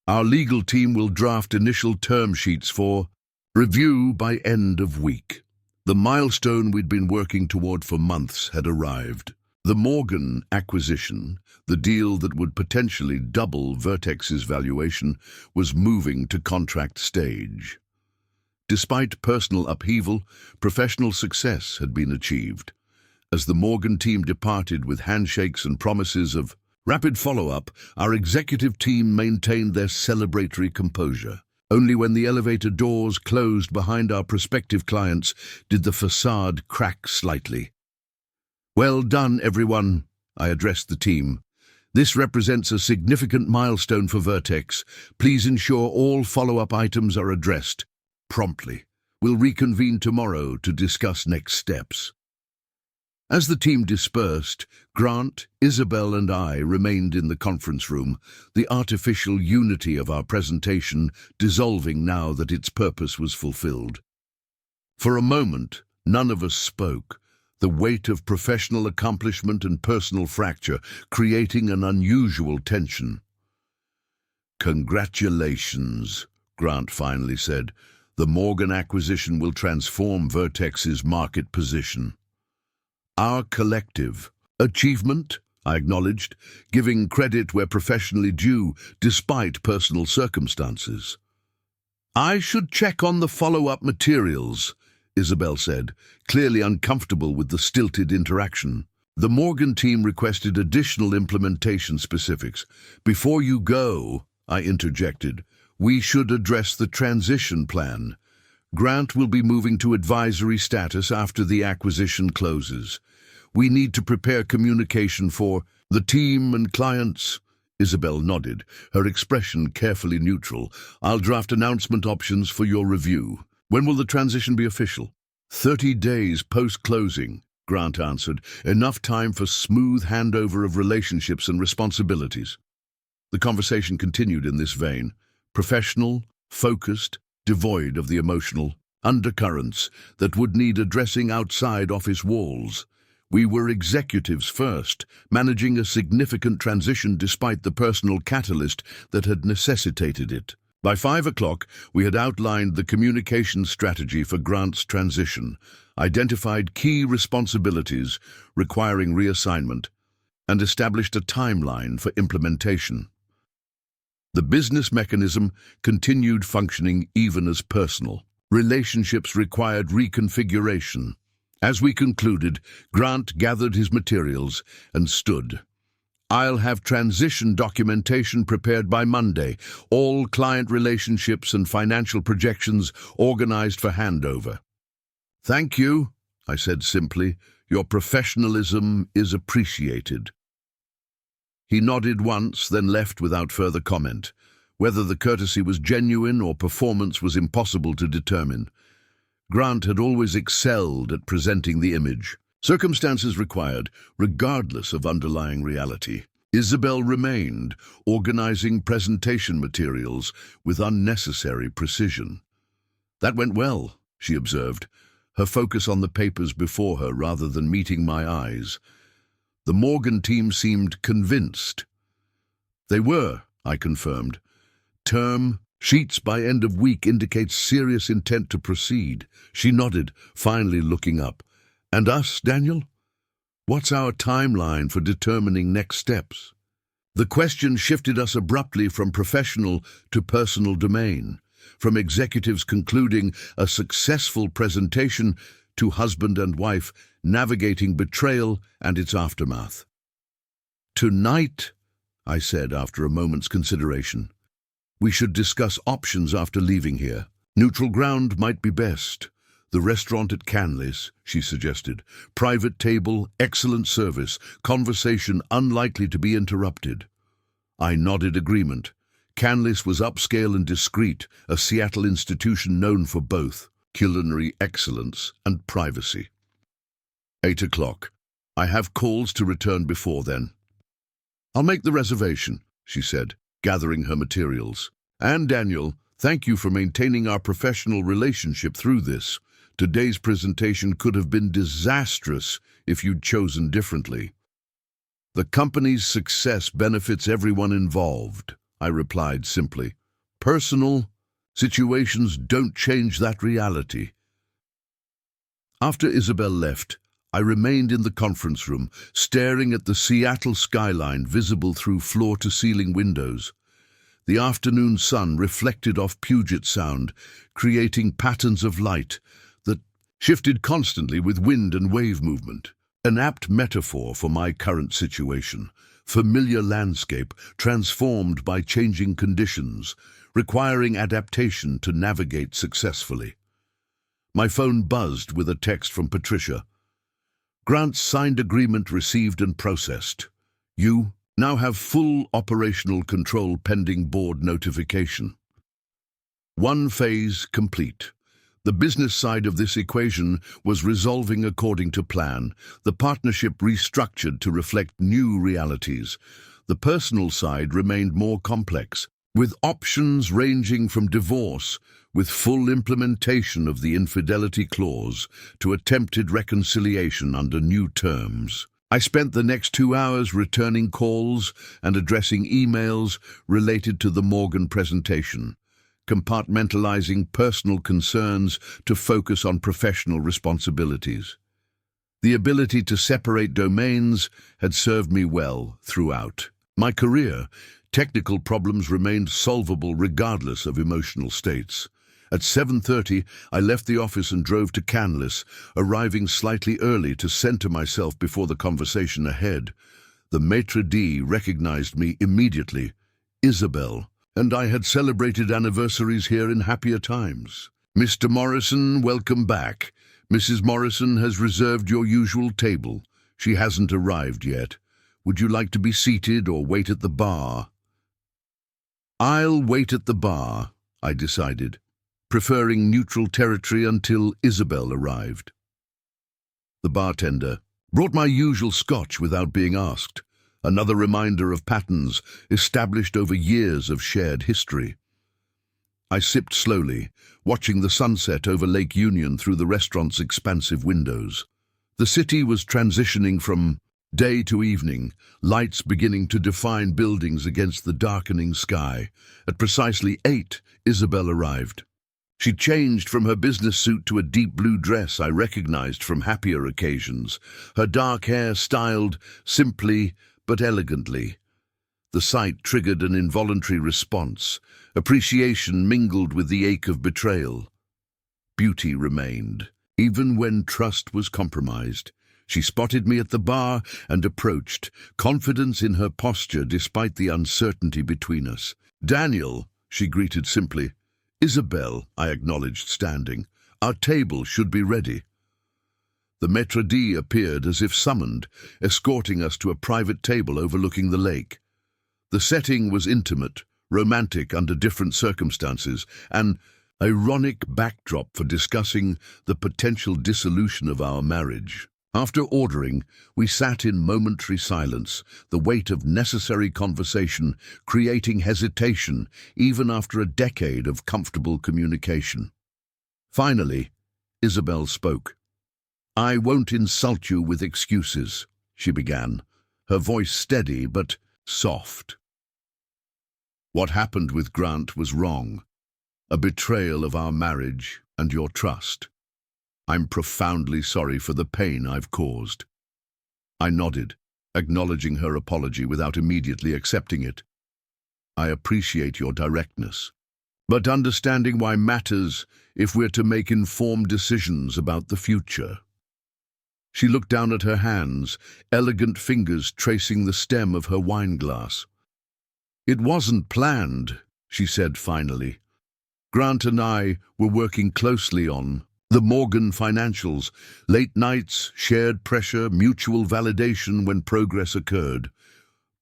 Our legal team will draft initial term sheets for review by end of week. The milestone we'd been working toward for months had arrived. The Morgan acquisition, the deal that would potentially double Vertex's valuation, was moving to contract stage. Despite personal upheaval, professional success had been achieved. As the Morgan team departed with handshakes and promises of rapid follow-up, our executive team maintained their celebratory composure. Only when the elevator doors closed behind our prospective clients did the facade crack slightly. "Well done, everyone," I addressed the team. "This represents a significant milestone for Vertex. Please ensure all follow-up items are addressed promptly. We'll reconvene tomorrow to discuss next steps." As the team dispersed, Grant, Isabel, and I remained in the conference room, the artificial unity of our presentation dissolving now that its purpose was fulfilled. For a moment, none of us spoke, the weight of professional accomplishment and personal fracture creating an unusual tension. "Congratulations," Grant finally said. "The Morgan acquisition will transform Vertex's market position." "Our collective achievement," I acknowledged, giving credit where professionally due, despite personal circumstances. "I should check on the follow-up materials," Isabel said, clearly uncomfortable with the stilted interaction. The Morgan team requested additional implementation specifics. "Before you go," I interjected, "we should address the transition plan. Grant will be moving to advisory status after the acquisition closes. We need to prepare communication for the team and clients." Isabel nodded, her expression carefully neutral. "I'll draft announcement options for your review." "When will the transition be official?" 30 days post-closing, Grant answered. "Enough time for smooth handover of relationships and responsibilities." The conversation continued in this vein, professional, focused, devoid of the emotional undercurrents that would need addressing outside office walls. We were executives first, managing a significant transition despite the personal catalyst that had necessitated it. By 5 o'clock, we had outlined the communication strategy for Grant's transition, identified key responsibilities requiring reassignment, and established a timeline for implementation. The business mechanism continued functioning even as personal relationships required reconfiguration. As we concluded, Grant gathered his materials and stood. "I'll have transition documentation prepared by Monday, all client relationships and financial projections organized for handover." "Thank you," I said simply. "Your professionalism is appreciated." He nodded once, then left without further comment. Whether the courtesy was genuine or performance was impossible to determine. Grant had always excelled at presenting the image. Circumstances required, regardless of underlying reality. Isabel remained, organizing presentation materials with unnecessary precision. "That went well," she observed, her focus on the papers before her rather than meeting my eyes. The Morgan team seemed convinced. "They were," I confirmed. "Term sheets by end of week indicates serious intent to proceed." She nodded, finally looking up. "And us, Daniel? What's our timeline for determining next steps?" The question shifted us abruptly from professional to personal domain, from executives concluding a successful presentation to husband and wife navigating betrayal and its aftermath. "Tonight," I said after a moment's consideration. "We should discuss options after leaving here. Neutral ground might be best. The restaurant at Canlis," she suggested. "Private table, excellent service, conversation unlikely to be interrupted." I nodded agreement. Canlis was upscale and discreet, a Seattle institution known for both culinary excellence and privacy. 8 o'clock. "I have calls to return before then." "I'll make the reservation," she said, gathering her materials. "And Daniel, thank you for maintaining our professional relationship through this. Today's presentation could have been disastrous if you'd chosen differently." "The company's success benefits everyone involved," I replied simply. "Personal situations don't change that reality." After Isabel left, I remained in the conference room, staring at the Seattle skyline visible through floor-to-ceiling windows. The afternoon sun reflected off Puget Sound, creating patterns of light that shifted constantly with wind and wave movement. An apt metaphor for my current situation. Familiar landscape transformed by changing conditions, requiring adaptation to navigate successfully. My phone buzzed with a text from Patricia. Grant's signed agreement received and processed. You now have full operational control pending board notification. One phase complete. The business side of this equation was resolving according to plan, the partnership restructured to reflect new realities. The personal side remained more complex, with options ranging from divorce, with full implementation of the infidelity clause, to attempted reconciliation under new terms. I spent the next 2 hours returning calls and addressing emails related to the Morgan presentation, compartmentalizing personal concerns to focus on professional responsibilities. The ability to separate domains had served me well throughout my career. Technical problems remained solvable regardless of emotional states. At 7:30, I left the office and drove to Canlis, arriving slightly early to center myself before the conversation ahead. The maitre d' recognized me immediately. Isabel. And I had celebrated anniversaries here in happier times. Mr. Morrison, welcome back. Mrs. Morrison has reserved your usual table. She hasn't arrived yet. Would you like to be seated or wait at the bar? I'll wait at the bar, I decided, preferring neutral territory until Isabel arrived. The bartender brought my usual scotch without being asked. Another reminder of patterns established over years of shared history. I sipped slowly, watching the sunset over Lake Union through the restaurant's expansive windows. The city was transitioning from day to evening, lights beginning to define buildings against the darkening sky. At precisely 8, Isabel arrived. She changed from her business suit to a deep blue dress I recognized from happier occasions, her dark hair styled simply but elegantly. The sight triggered an involuntary response, appreciation mingled with the ache of betrayal. Beauty remained, even when trust was compromised. She spotted me at the bar and approached, confidence in her posture despite the uncertainty between us. Daniel, she greeted simply. Isabel, I acknowledged, standing. Our table should be ready. The maitre d' appeared as if summoned, escorting us to a private table overlooking the lake. The setting was intimate, romantic under different circumstances, an ironic backdrop for discussing the potential dissolution of our marriage. After ordering, we sat in momentary silence, the weight of necessary conversation creating hesitation even after a decade of comfortable communication. Finally, Isabel spoke. I won't insult you with excuses, she began, her voice steady but soft. What happened with Grant was wrong, a betrayal of our marriage and your trust. I'm profoundly sorry for the pain I've caused. I nodded, acknowledging her apology without immediately accepting it. I appreciate your directness, but understanding why matters if we're to make informed decisions about the future. She looked down at her hands, elegant fingers tracing the stem of her wine glass. It wasn't planned, she said finally. Grant and I were working closely on the Morgan financials, late nights, shared pressure, mutual validation when progress occurred.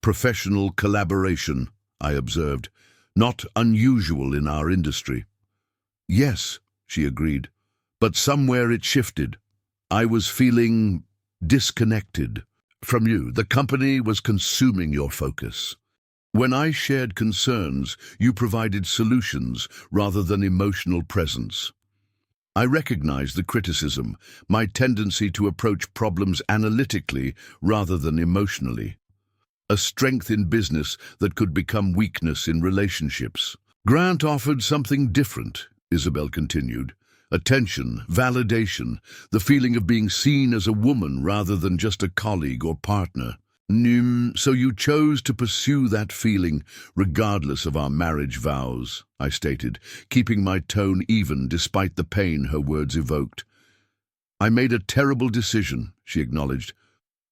Professional collaboration, I observed, not unusual in our industry. Yes, she agreed, but somewhere it shifted. I was feeling disconnected from you. The company was consuming your focus. When I shared concerns, you provided solutions rather than emotional presence. I recognize the criticism, my tendency to approach problems analytically rather than emotionally. A strength in business that could become weakness in relationships. Grant offered something different, Isabel continued, Attention, validation, the feeling of being seen as a woman rather than just a colleague or partner. So you chose to pursue that feeling regardless of our marriage vows, I stated, keeping my tone even despite the pain her words evoked. I made a terrible decision, she acknowledged,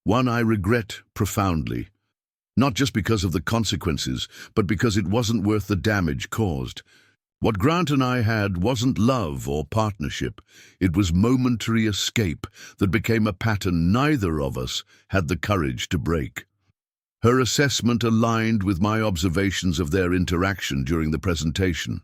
one I regret profoundly. Not just because of the consequences, but because it wasn't worth the damage caused. What Grant and I had wasn't love or partnership. It was momentary escape that became a pattern neither of us had the courage to break. Her assessment aligned with my observations of their interaction during the presentation.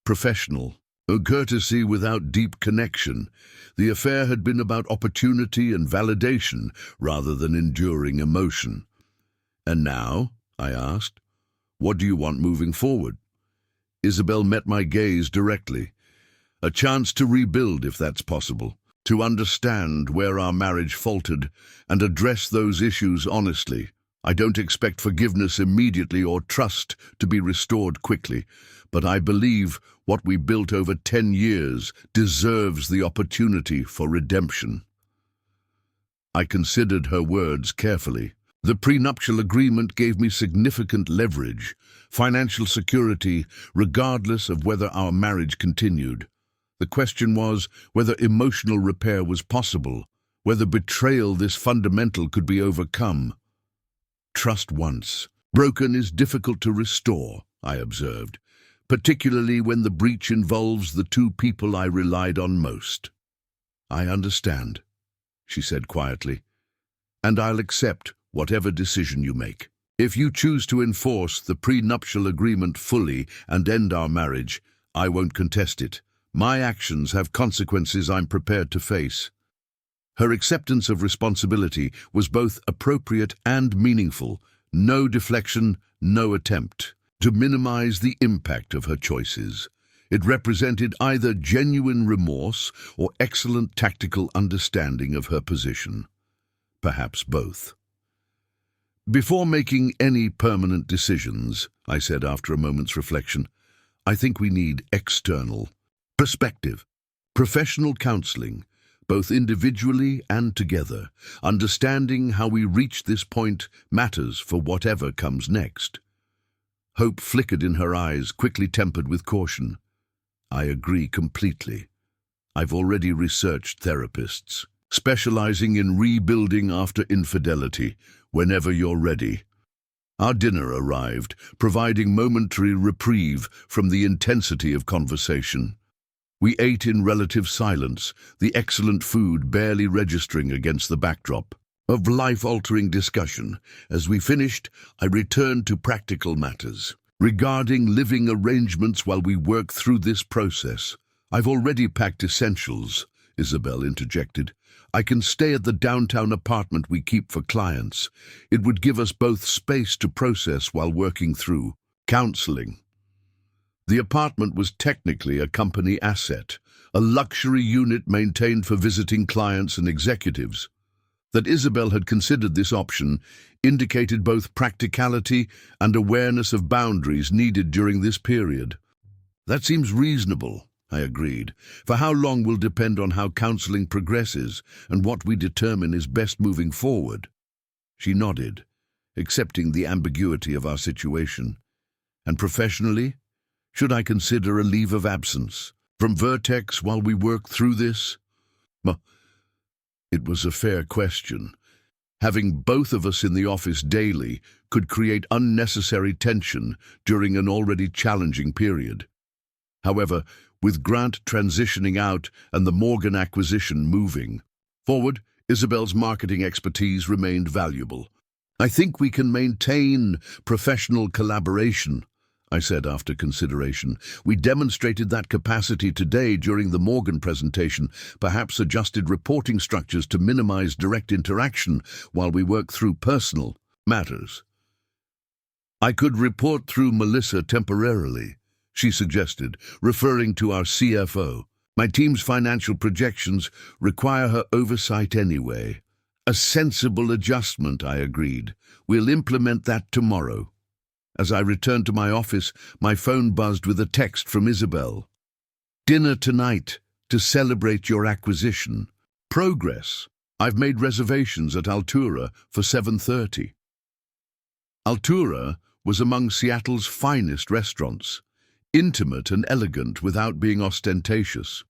Professional, a courtesy without deep connection. The affair had been about opportunity and validation rather than enduring emotion. And now, I asked, what do you want moving forward? Isabel met my gaze directly. A chance to rebuild, if that's possible, to understand where our marriage faltered and address those issues honestly. I don't expect forgiveness immediately or trust to be restored quickly, but I believe what we built over 10 years deserves the opportunity for redemption. I considered her words carefully. The prenuptial agreement gave me significant leverage, financial security, regardless of whether our marriage continued. The question was whether emotional repair was possible, whether betrayal this fundamental could be overcome. Trust once broken is difficult to restore, I observed, particularly when the breach involves the two people I relied on most. I understand, she said quietly, and I'll accept whatever decision you make. If you choose to enforce the prenuptial agreement fully and end our marriage, I won't contest it. My actions have consequences I'm prepared to face. Her acceptance of responsibility was both appropriate and meaningful. No deflection, no attempt to minimize the impact of her choices. It represented either genuine remorse or excellent tactical understanding of her position. Perhaps both. Before making any permanent decisions, I said after a moment's reflection, I think we need external perspective, professional counseling, both individually and together. Understanding how we reach this point matters for whatever comes next. Hope flickered in her eyes, quickly tempered with caution. I agree completely. I've already researched therapists, specializing in rebuilding after infidelity, whenever you're ready. Our dinner arrived, providing momentary reprieve from the intensity of conversation. We ate in relative silence, the excellent food barely registering against the backdrop of life-altering discussion. As we finished, I returned to practical matters. Regarding living arrangements while we work through this process, I've already packed essentials, Isabel interjected. I can stay at the downtown apartment we keep for clients. It would give us both space to process while working through counseling. The apartment was technically a company asset, a luxury unit maintained for visiting clients and executives. That Isabel had considered this option indicated both practicality and awareness of boundaries needed during this period. That seems reasonable, I agreed. For how long will depend on how counseling progresses and what we determine is best moving forward. She nodded, accepting the ambiguity of our situation. And professionally, should I consider a leave of absence from Vertex while we work through this? It was a fair question. Having both of us in the office daily could create unnecessary tension during an already challenging period. However, with Grant transitioning out and the Morgan acquisition moving forward, Isabel's marketing expertise remained valuable. I think we can maintain professional collaboration, I said after consideration. We demonstrated that capacity today during the Morgan presentation, perhaps adjusted reporting structures to minimize direct interaction while we work through personal matters. I could report through Melissa temporarily, she suggested, referring to our CFO. My team's financial projections require her oversight anyway. A sensible adjustment, I agreed. We'll implement that tomorrow. As I returned to my office, my phone buzzed with a text from Isabel. Dinner tonight, to celebrate your acquisition. Progress. I've made reservations at Altura for 7:30. Altura was among Seattle's finest restaurants, intimate and elegant without being ostentatious.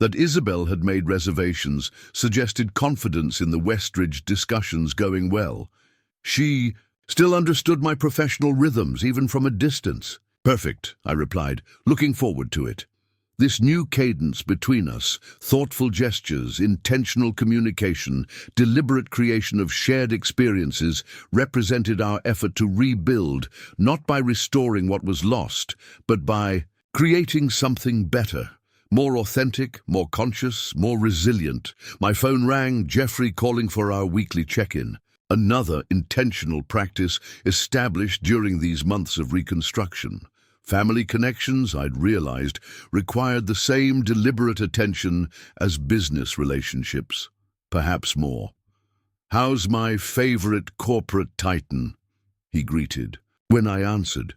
That Isabel had made reservations suggested confidence in the Westridge discussions going well. She still understood my professional rhythms, even from a distance. Perfect, I replied, looking forward to it. This new cadence between us, thoughtful gestures, intentional communication, deliberate creation of shared experiences, represented our effort to rebuild, not by restoring what was lost, but by creating something better. More authentic, more conscious, more resilient. My phone rang, Jeffrey calling for our weekly check-in. Another intentional practice established during these months of reconstruction. Family connections, I'd realized, required the same deliberate attention as business relationships, perhaps more. "How's my favorite corporate titan?" he greeted. When I answered,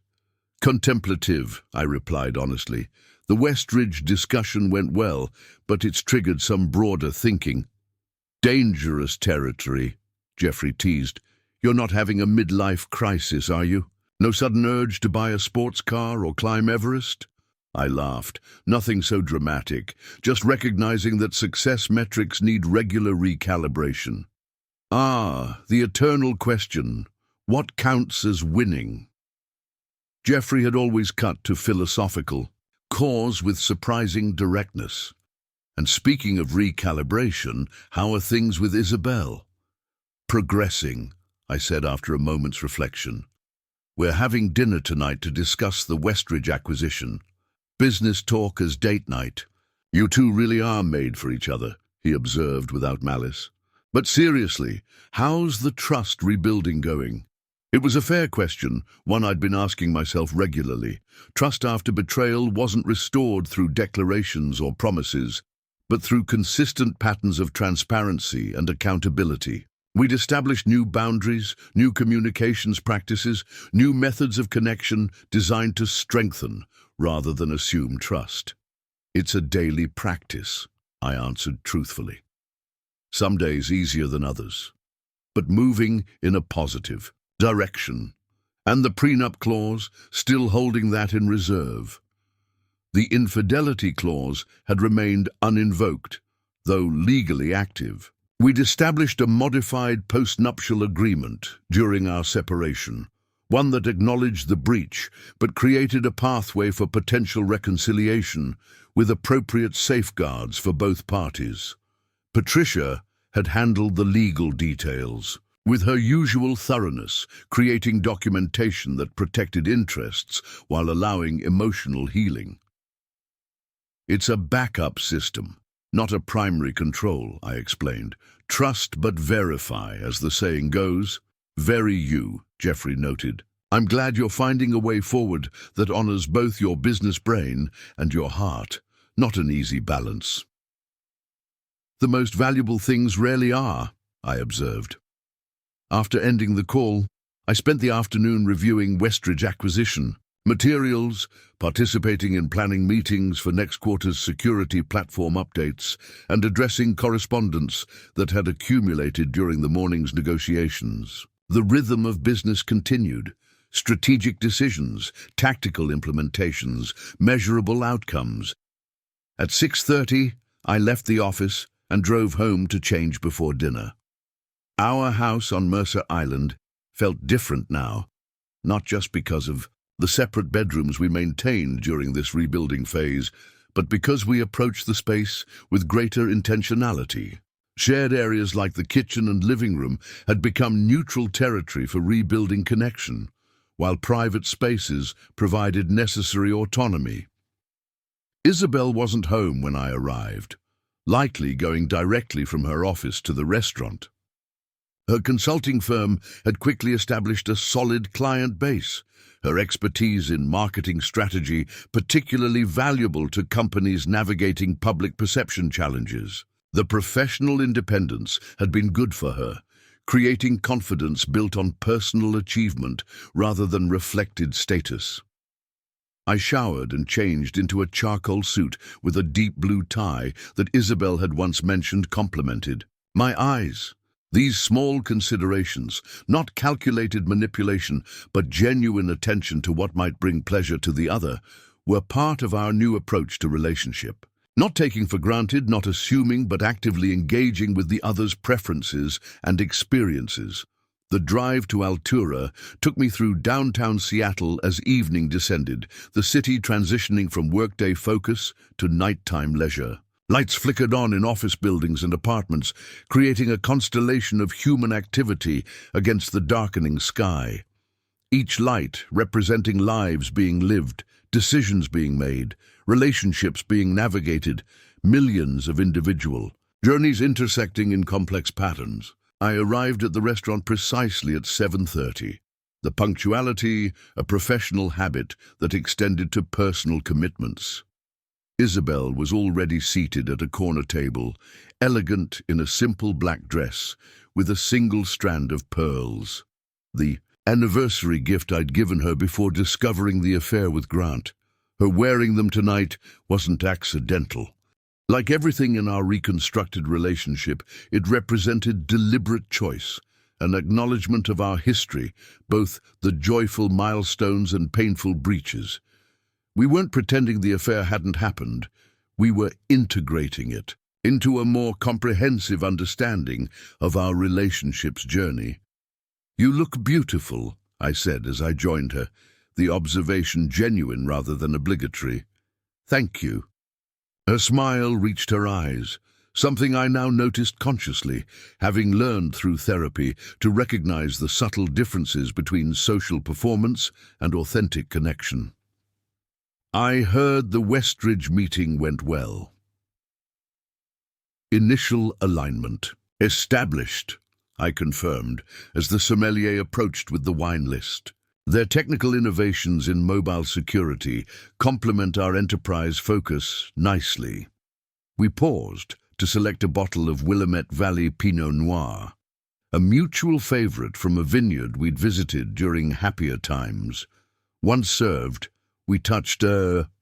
"Contemplative," I replied honestly. The Westridge discussion went well, but it's triggered some broader thinking. "Dangerous territory," Jeffrey teased. "You're not having a midlife crisis, are you? No sudden urge to buy a sports car or climb Everest?" I laughed. Nothing so dramatic, just recognizing that success metrics need regular recalibration. The eternal question. What counts as winning? Jeffrey had always cut to philosophical, cause with surprising directness. And speaking of recalibration, how are things with Isabel? "Progressing," I said after a moment's reflection. "We're having dinner tonight to discuss the Westridge acquisition. Business talk as date night." "You two really are made for each other," he observed without malice. "But seriously, how's the trust rebuilding going?" It was a fair question, one I'd been asking myself regularly. Trust after betrayal wasn't restored through declarations or promises, but through consistent patterns of transparency and accountability. We'd established new boundaries, new communications practices, new methods of connection designed to strengthen rather than assume trust. "It's a daily practice," I answered truthfully. "Some days easier than others, but moving in a positive direction. And the prenup clause, still holding that in reserve. The infidelity clause had remained uninvoked, though legally active. We'd established a modified postnuptial agreement during our separation, one that acknowledged the breach but created a pathway for potential reconciliation with appropriate safeguards for both parties. Patricia had handled the legal details, with her usual thoroughness, creating documentation that protected interests while allowing emotional healing. "It's a backup system, not a primary control," I explained. "Trust but verify, as the saying goes." "Very you," Jeffrey noted. "I'm glad you're finding a way forward that honors both your business brain and your heart. Not an easy balance." "The most valuable things rarely are," I observed. After ending the call, I spent the afternoon reviewing Westridge acquisition materials, participating in planning meetings for next quarter's security platform updates, and addressing correspondence that had accumulated during the morning's negotiations. The rhythm of business continued. Strategic decisions, tactical implementations, measurable outcomes. At 6:30, I left the office and drove home to change before dinner. Our house on Mercer Island felt different now, not just because of the separate bedrooms we maintained during this rebuilding phase, but because we approached the space with greater intentionality. Shared areas like the kitchen and living room had become neutral territory for rebuilding connection, while private spaces provided necessary autonomy. Isabel wasn't home when I arrived, likely going directly from her office to the restaurant. Her consulting firm had quickly established a solid client base, her expertise in marketing strategy particularly valuable to companies navigating public perception challenges. The professional independence had been good for her, creating confidence built on personal achievement rather than reflected status. I showered and changed into a charcoal suit with a deep blue tie that Isabel had once mentioned complemented my eyes. These small considerations, not calculated manipulation, but genuine attention to what might bring pleasure to the other, were part of our new approach to relationship. Not taking for granted, not assuming, but actively engaging with the other's preferences and experiences. The drive to Altura took me through downtown Seattle as evening descended, the city transitioning from workday focus to nighttime leisure. Lights flickered on in office buildings and apartments, creating a constellation of human activity against the darkening sky. Each light representing lives being lived, decisions being made, relationships being navigated, millions of individual journeys intersecting in complex patterns. I arrived at the restaurant precisely at 7:30. The punctuality, a professional habit that extended to personal commitments. Isabel was already seated at a corner table, elegant in a simple black dress, with a single strand of pearls. The anniversary gift I'd given her before discovering the affair with Grant. Her wearing them tonight wasn't accidental. Like everything in our reconstructed relationship, it represented deliberate choice, an acknowledgement of our history, both the joyful milestones and painful breaches. We weren't pretending the affair hadn't happened. We were integrating it into a more comprehensive understanding of our relationship's journey. "You look beautiful," I said as I joined her, the observation genuine rather than obligatory. "Thank you." Her smile reached her eyes, something I now noticed consciously, having learned through therapy to recognize the subtle differences between social performance and authentic connection. "I heard the Westridge meeting went well." Initial alignment. Established, I confirmed, as the sommelier approached with the wine list. Their technical innovations in mobile security complement our enterprise focus nicely. We paused to select a bottle of Willamette Valley Pinot Noir, a mutual favorite from a vineyard we'd visited during happier times. Once served, we touched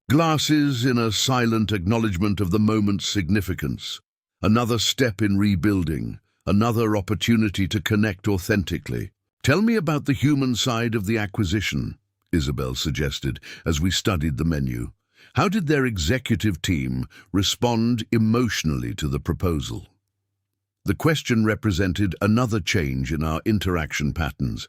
glasses in a silent acknowledgement of the moment's significance. Another step in rebuilding, another opportunity to connect authentically. "Tell me about the human side of the acquisition," Isabel suggested as we studied the menu. "How did their executive team respond emotionally to the proposal?" The question represented another change in our interaction patterns.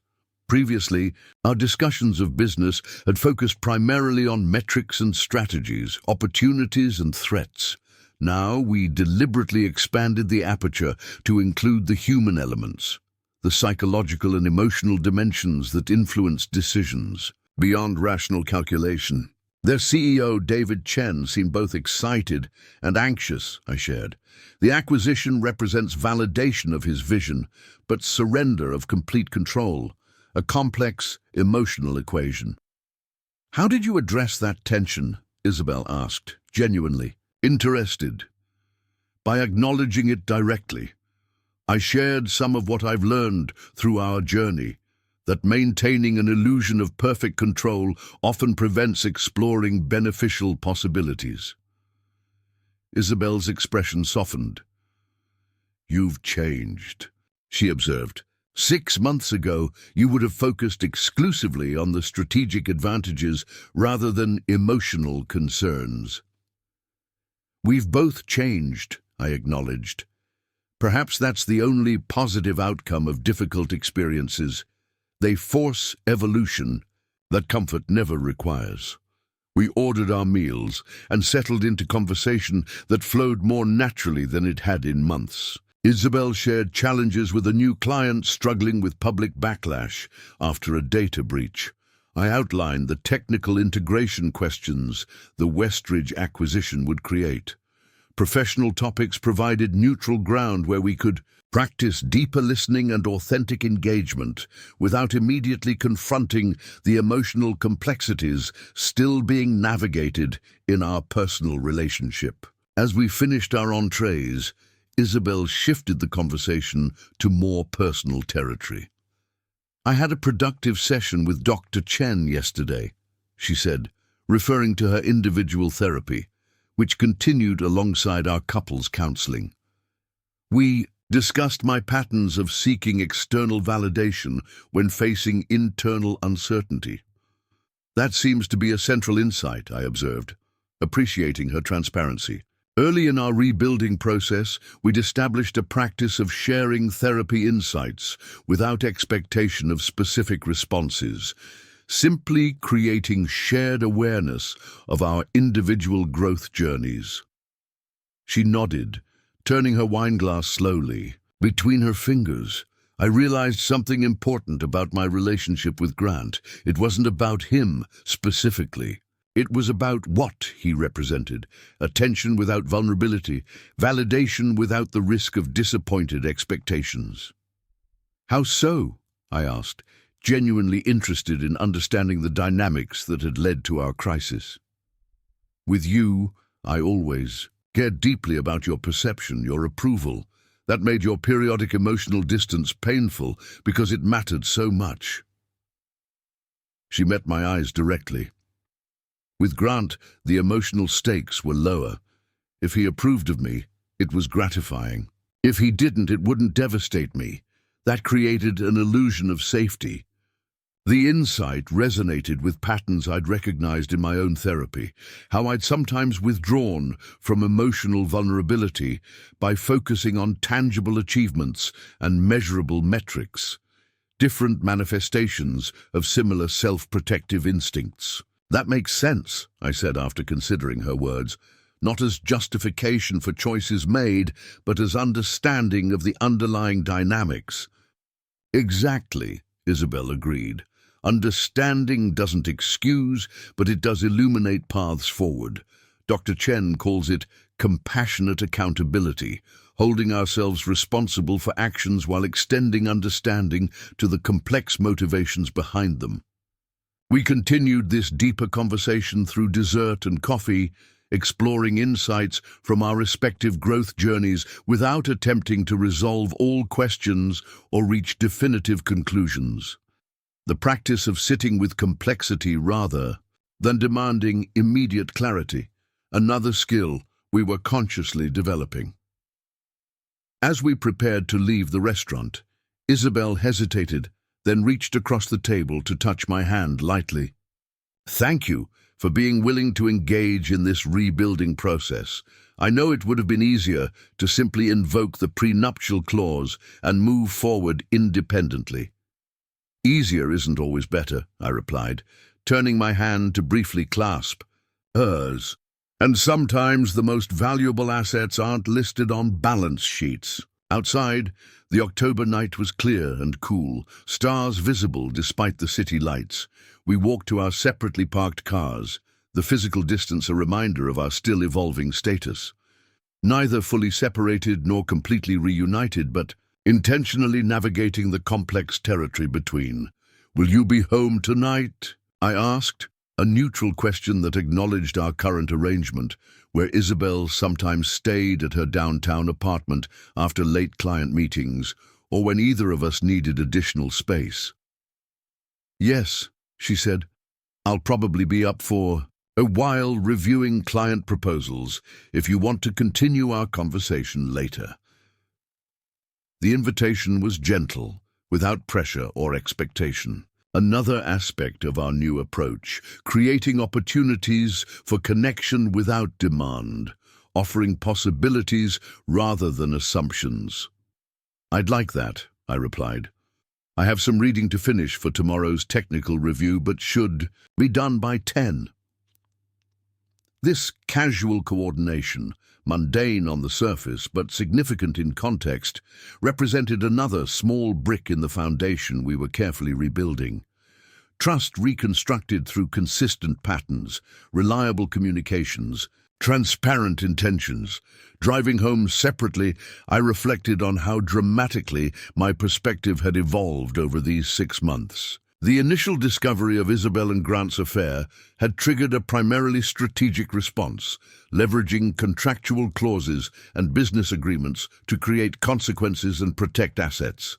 Previously, our discussions of business had focused primarily on metrics and strategies, opportunities and threats. Now we deliberately expanded the aperture to include the human elements, the psychological and emotional dimensions that influence decisions beyond rational calculation. Their CEO, David Chen, seemed both excited and anxious, I shared. The acquisition represents validation of his vision, but surrender of complete control, a complex, emotional equation. "How did you address that tension?" Isabel asked, genuinely interested. "By acknowledging it directly. I shared some of what I've learned through our journey, that maintaining an illusion of perfect control often prevents exploring beneficial possibilities." Isabel's expression softened. "You've changed," she observed. 6 months ago, you would have focused exclusively on the strategic advantages rather than emotional concerns." "We've both changed," I acknowledged. "Perhaps that's the only positive outcome of difficult experiences. They force evolution that comfort never requires." We ordered our meals and settled into conversation that flowed more naturally than it had in months. Isabel shared challenges with a new client struggling with public backlash after a data breach. I outlined the technical integration questions the Westridge acquisition would create. Professional topics provided neutral ground where we could practice deeper listening and authentic engagement without immediately confronting the emotional complexities still being navigated in our personal relationship. As we finished our entrees, Isabel shifted the conversation to more personal territory. "I had a productive session with Dr. Chen yesterday," she said, referring to her individual therapy, which continued alongside our couple's counseling. We discussed my patterns of seeking external validation when facing internal uncertainty. That seems to be a central insight, I observed, appreciating her transparency. Early in our rebuilding process, we'd established a practice of sharing therapy insights without expectation of specific responses, simply creating shared awareness of our individual growth journeys. She nodded, turning her wineglass slowly. Between her fingers, I realized something important about my relationship with Grant. It wasn't about him specifically. It was about what he represented: attention without vulnerability, validation without the risk of disappointed expectations. How so? I asked, genuinely interested in understanding the dynamics that had led to our crisis. With you, I always cared deeply about your perception, your approval. That made your periodic emotional distance painful because it mattered so much. She met my eyes directly. With Grant, the emotional stakes were lower. If he approved of me, it was gratifying. If he didn't, it wouldn't devastate me. That created an illusion of safety. The insight resonated with patterns I'd recognized in my own therapy, how I'd sometimes withdrawn from emotional vulnerability by focusing on tangible achievements and measurable metrics, different manifestations of similar self-protective instincts. That makes sense, I said after considering her words, not as justification for choices made, but as understanding of the underlying dynamics. Exactly, Isabel agreed. Understanding doesn't excuse, but it does illuminate paths forward. Dr. Chen calls it compassionate accountability, holding ourselves responsible for actions while extending understanding to the complex motivations behind them. We continued this deeper conversation through dessert and coffee, exploring insights from our respective growth journeys without attempting to resolve all questions or reach definitive conclusions. The practice of sitting with complexity rather than demanding immediate clarity, another skill we were consciously developing. As we prepared to leave the restaurant, Isabel hesitated, then reached across the table to touch my hand lightly. Thank you for being willing to engage in this rebuilding process. I know it would have been easier to simply invoke the prenuptial clause and move forward independently. Easier isn't always better, I replied, turning my hand to briefly clasp hers. And sometimes the most valuable assets aren't listed on balance sheets. Outside, the October night was clear and cool, stars visible despite the city lights. We walked to our separately parked cars, the physical distance a reminder of our still evolving status. Neither fully separated nor completely reunited, but intentionally navigating the complex territory between. Will you be home tonight? I asked, a neutral question that acknowledged our current arrangement, where Isabel sometimes stayed at her downtown apartment after late client meetings, or when either of us needed additional space. Yes, she said, I'll probably be up for a while reviewing client proposals if you want to continue our conversation later. The invitation was gentle, without pressure or expectation. Another aspect of our new approach, creating opportunities for connection without demand, offering possibilities rather than assumptions. I'd like that, I replied. I have some reading to finish for tomorrow's technical review, but should be done by 10. This casual coordination, mundane on the surface but significant in context, represented another small brick in the foundation we were carefully rebuilding. Trust reconstructed through consistent patterns, reliable communications, transparent intentions. Driving home separately, I reflected on how dramatically my perspective had evolved over these 6 months. The initial discovery of Isabel and Grant's affair had triggered a primarily strategic response, leveraging contractual clauses and business agreements to create consequences and protect assets.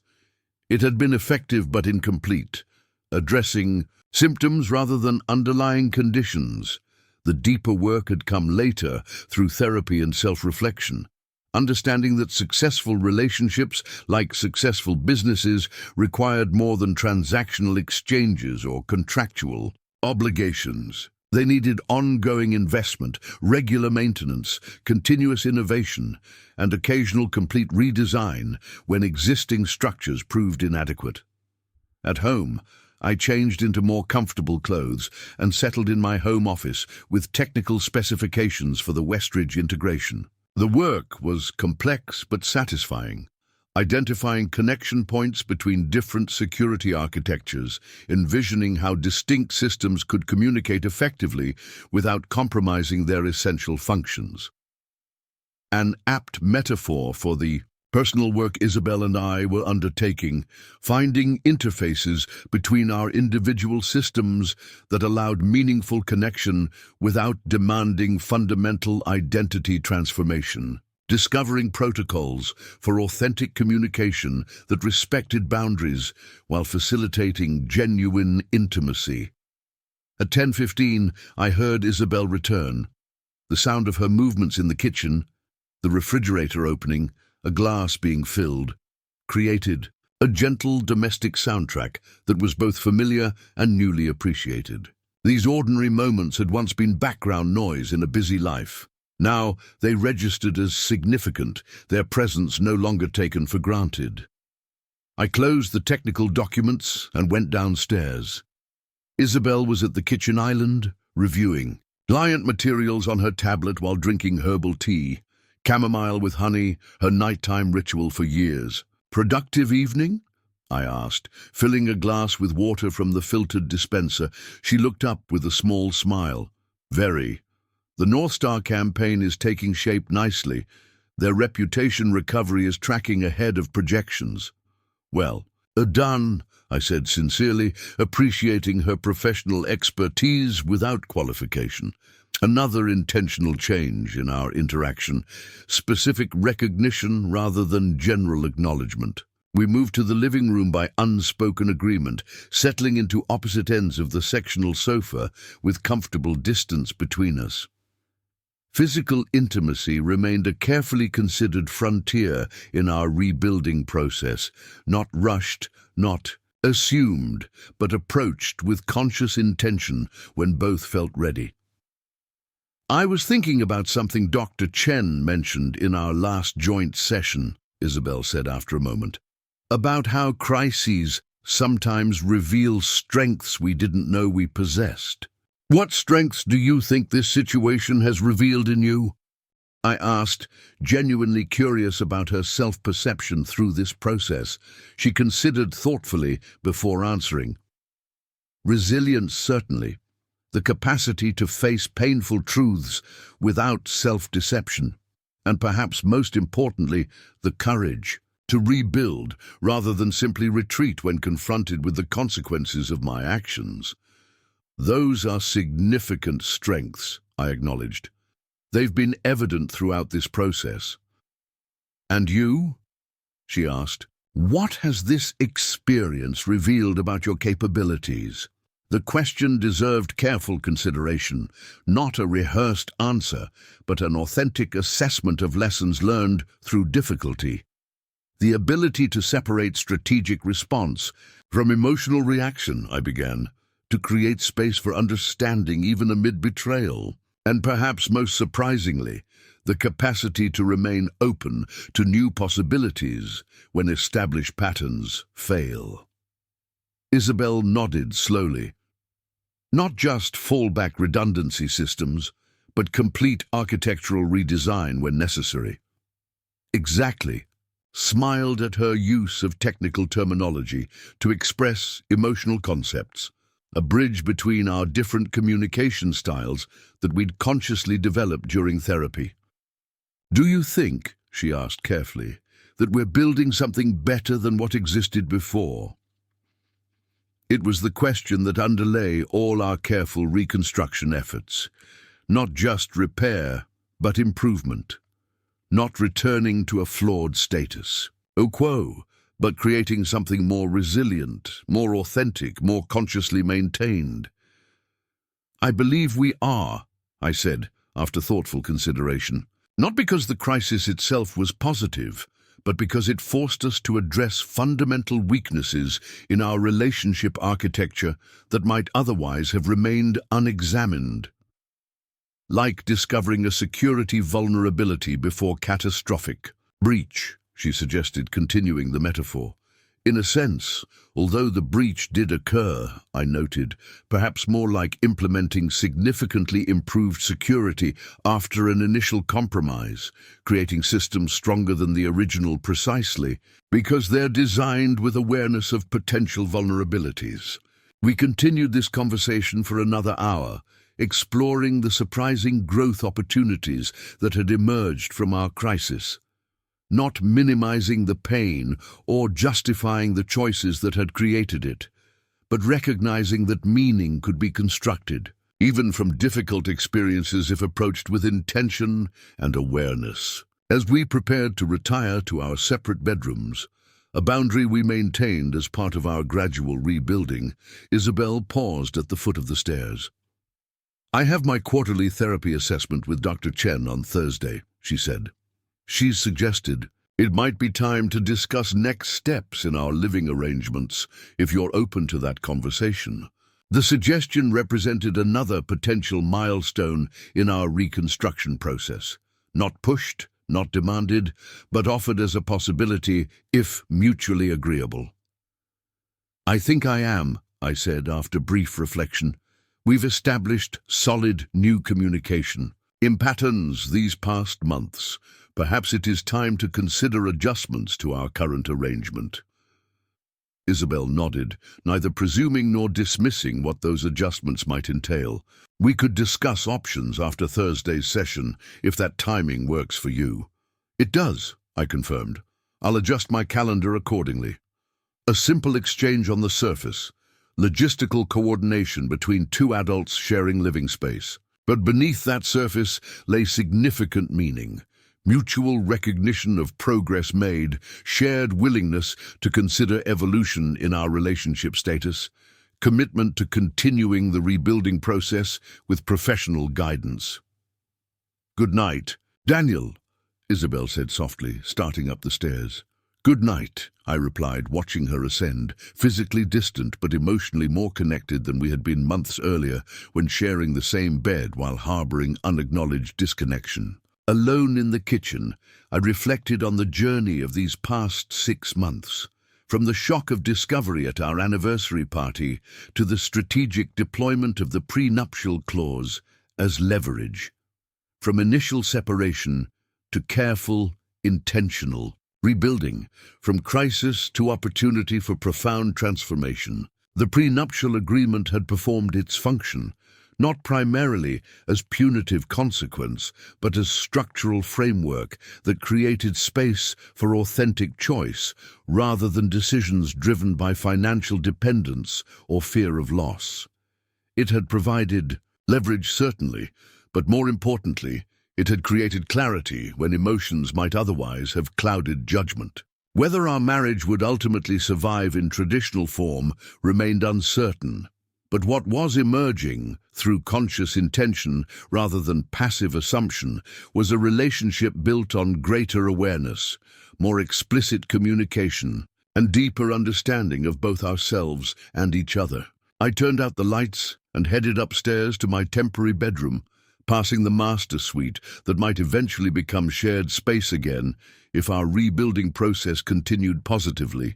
It had been effective but incomplete, addressing Symptoms rather than underlying conditions. The deeper work had come later through therapy and self-reflection. Understanding that successful relationships, like successful businesses, required more than transactional exchanges or contractual obligations. They needed ongoing investment, regular maintenance, continuous innovation, and occasional complete redesign when existing structures proved inadequate. At home, I changed into more comfortable clothes and settled in my home office with technical specifications for the Westridge integration. The work was complex but satisfying, identifying connection points between different security architectures, envisioning how distinct systems could communicate effectively without compromising their essential functions. An apt metaphor for the personal work Isabel and I were undertaking, finding interfaces between our individual systems that allowed meaningful connection without demanding fundamental identity transformation. Discovering protocols for authentic communication that respected boundaries while facilitating genuine intimacy. At 10:15, I heard Isabel return. The sound of her movements in the kitchen, the refrigerator opening, a glass being filled, created a gentle domestic soundtrack that was both familiar and newly appreciated. These ordinary moments had once been background noise in a busy life. Now they registered as significant, their presence no longer taken for granted. I closed the technical documents and went downstairs. Isabel was at the kitchen island, reviewing client materials on her tablet while drinking herbal tea, chamomile with honey, her nighttime ritual for years. "Productive evening?" I asked, filling a glass with water from the filtered dispenser. She looked up with a small smile. "Very. The North Star campaign is taking shape nicely. Their reputation recovery is tracking ahead of projections." "Well, done," I said sincerely, appreciating her professional expertise without qualification. Another intentional change in our interaction, specific recognition rather than general acknowledgement. We moved to the living room by unspoken agreement, settling into opposite ends of the sectional sofa with comfortable distance between us. Physical intimacy remained a carefully considered frontier in our rebuilding process, not rushed, not assumed, but approached with conscious intention when both felt ready. "I was thinking about something Dr. Chen mentioned in our last joint session," Isabel said after a moment, "about how crises sometimes reveal strengths we didn't know we possessed. What strengths do you think this situation has revealed in you?" I asked, genuinely curious about her self-perception through this process. She considered thoughtfully before answering. "Resilience, certainly. The capacity to face painful truths without self-deception. And perhaps most importantly, the courage to rebuild rather than simply retreat when confronted with the consequences of my actions. Those are significant strengths," I acknowledged. "They've been evident throughout this process." "And you?" she asked. "What has this experience revealed about your capabilities?" The question deserved careful consideration, not a rehearsed answer, but an authentic assessment of lessons learned through difficulty. "The ability to separate strategic response from emotional reaction," I began, "to create space for understanding even amid betrayal. And perhaps most surprisingly, the capacity to remain open to new possibilities when established patterns fail." Isabel nodded slowly. "Not just fallback redundancy systems, but complete architectural redesign when necessary." "Exactly," smiled at her use of technical terminology to express emotional concepts, a bridge between our different communication styles that we'd consciously developed during therapy. "Do you think," she asked carefully, "that we're building something better than what existed before?" It was the question that underlay all our careful reconstruction efforts. Not just repair, but improvement. Not returning to a flawed status quo, but creating something more resilient, more authentic, more consciously maintained. I believe we are, I said, after thoughtful consideration. Not because the crisis itself was positive, but because it forced us to address fundamental weaknesses in our relationship architecture that might otherwise have remained unexamined. Like discovering a security vulnerability before catastrophic breach, she suggested, continuing the metaphor. In a sense, although the breach did occur, I noted, perhaps more like implementing significantly improved security after an initial compromise, creating systems stronger than the original precisely because they're designed with awareness of potential vulnerabilities. We continued this conversation for another hour, exploring the surprising growth opportunities that had emerged from our crisis. Not minimizing the pain or justifying the choices that had created it, but recognizing that meaning could be constructed, even from difficult experiences if approached with intention and awareness. As we prepared to retire to our separate bedrooms, a boundary we maintained as part of our gradual rebuilding, Isabel paused at the foot of the stairs. "I have my quarterly therapy assessment with Dr. Chen on Thursday," she said. She suggested, "It might be time to discuss next steps in our living arrangements, if you're open to that conversation." The suggestion represented another potential milestone in our reconstruction process. Not pushed, not demanded, but offered as a possibility if mutually agreeable. "I think I am," I said after brief reflection. "We've established solid new communication in patterns these past months. Perhaps it is time to consider adjustments to our current arrangement." Isabel nodded, neither presuming nor dismissing what those adjustments might entail. "We could discuss options after Thursday's session, if that timing works for you." "It does," I confirmed. "I'll adjust my calendar accordingly." A simple exchange on the surface, logistical coordination between two adults sharing living space. But beneath that surface lay significant meaning. Mutual recognition of progress made, shared willingness to consider evolution in our relationship status, commitment to continuing the rebuilding process with professional guidance. "Good night, Daniel," Isabel said softly, starting up the stairs. "Good night," I replied, watching her ascend, physically distant but emotionally more connected than we had been months earlier when sharing the same bed while harboring unacknowledged disconnection. Alone in the kitchen, I reflected on the journey of these past 6 months, from the shock of discovery at our anniversary party to the strategic deployment of the prenuptial clause as leverage, from initial separation to careful, intentional rebuilding, from crisis to opportunity for profound transformation. The prenuptial agreement had performed its function, not primarily as punitive consequence, but as structural framework that created space for authentic choice rather than decisions driven by financial dependence or fear of loss. It had provided leverage, certainly, but more importantly, it had created clarity when emotions might otherwise have clouded judgment. Whether our marriage would ultimately survive in traditional form remained uncertain. But what was emerging, through conscious intention rather than passive assumption, was a relationship built on greater awareness, more explicit communication, and deeper understanding of both ourselves and each other. I turned out the lights and headed upstairs to my temporary bedroom, passing the master suite that might eventually become shared space again if our rebuilding process continued positively.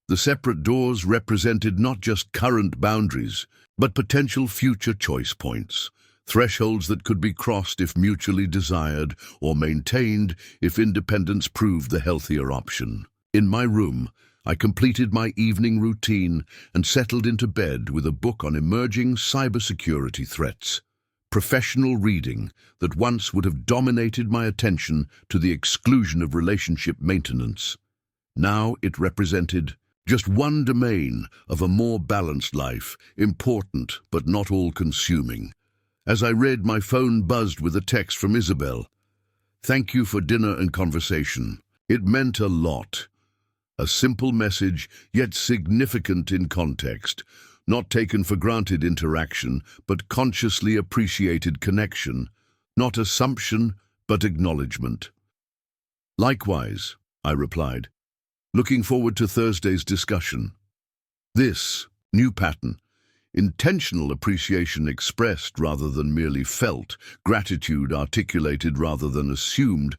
The separate doors represented not just current boundaries, but potential future choice points, thresholds that could be crossed if mutually desired or maintained if independence proved the healthier option. In my room, I completed my evening routine and settled into bed with a book on emerging cybersecurity threats. Professional reading that once would have dominated my attention to the exclusion of relationship maintenance. Now it represented just one domain of a more balanced life, important but not all-consuming. As I read, my phone buzzed with a text from Isabel. "Thank you for dinner and conversation. It meant a lot." A simple message, yet significant in context. Not taken for granted interaction, but consciously appreciated connection. Not assumption, but acknowledgement. Likewise, I replied, looking forward to Thursday's discussion. This new pattern, intentional appreciation expressed rather than merely felt, gratitude articulated rather than assumed,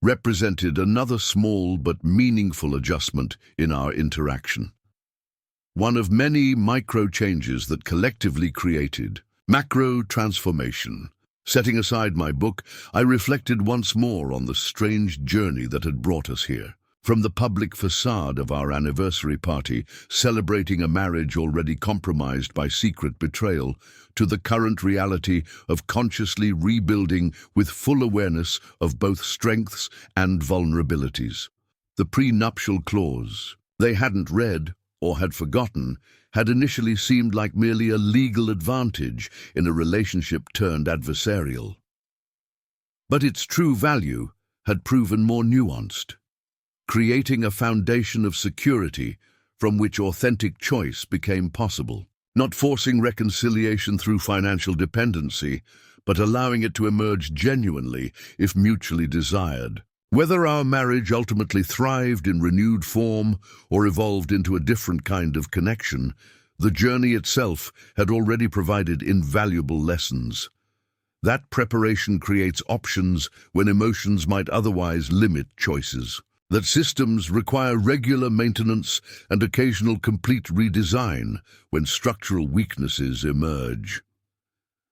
represented another small but meaningful adjustment in our interaction. One of many micro changes that collectively created macro transformation. Setting aside my book, I reflected once more on the strange journey that had brought us here. From the public facade of our anniversary party, celebrating a marriage already compromised by secret betrayal, to the current reality of consciously rebuilding with full awareness of both strengths and vulnerabilities. The prenuptial clause they hadn't read or had forgotten had initially seemed like merely a legal advantage in a relationship turned adversarial. But its true value had proven more nuanced, creating a foundation of security from which authentic choice became possible. Not forcing reconciliation through financial dependency, but allowing it to emerge genuinely if mutually desired. Whether our marriage ultimately thrived in renewed form or evolved into a different kind of connection, the journey itself had already provided invaluable lessons. That preparation creates options when emotions might otherwise limit choices. That systems require regular maintenance and occasional complete redesign when structural weaknesses emerge.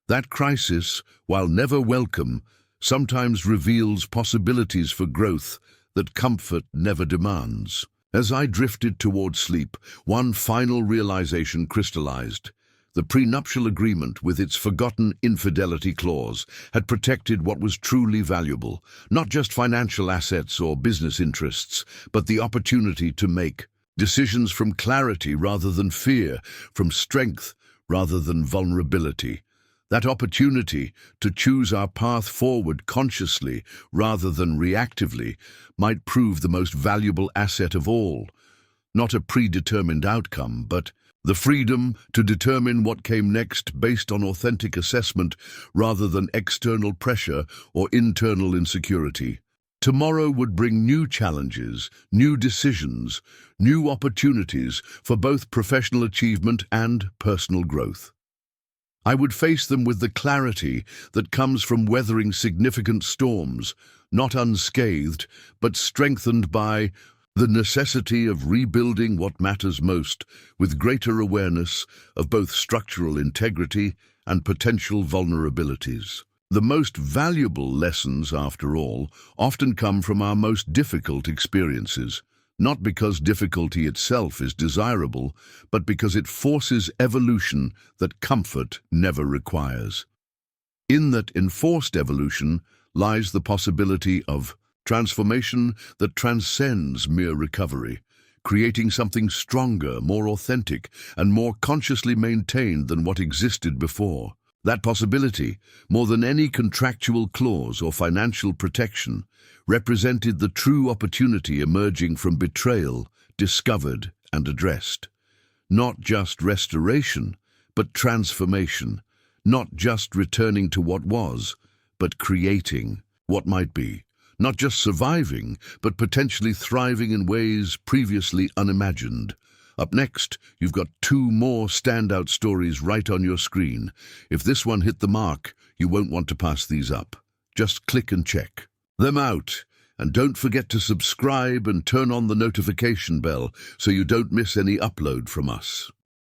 That crisis, while never welcome, sometimes reveals possibilities for growth that comfort never demands. As I drifted toward sleep, one final realization crystallized. The prenuptial agreement, with its forgotten infidelity clause, had protected what was truly valuable, not just financial assets or business interests, but the opportunity to make decisions from clarity rather than fear, from strength rather than vulnerability. That opportunity to choose our path forward consciously rather than reactively might prove the most valuable asset of all. Not a predetermined outcome, but the freedom to determine what came next based on authentic assessment rather than external pressure or internal insecurity. Tomorrow would bring new challenges, new decisions, new opportunities for both professional achievement and personal growth. I would face them with the clarity that comes from weathering significant storms, not unscathed, but strengthened by the necessity of rebuilding what matters most, with greater awareness of both structural integrity and potential vulnerabilities. The most valuable lessons, after all, often come from our most difficult experiences, not because difficulty itself is desirable, but because it forces evolution that comfort never requires. In that enforced evolution lies the possibility of transformation that transcends mere recovery, creating something stronger, more authentic, and more consciously maintained than what existed before. That possibility, more than any contractual clause or financial protection, represented the true opportunity emerging from betrayal, discovered and addressed. Not just restoration, but transformation. Not just returning to what was, but creating what might be. Not just surviving, but potentially thriving in ways previously unimagined. Up next, you've got two more standout stories right on your screen. If this one hit the mark, you won't want to pass these up. Just click and check them out. And don't forget to subscribe and turn on the notification bell so you don't miss any upload from us.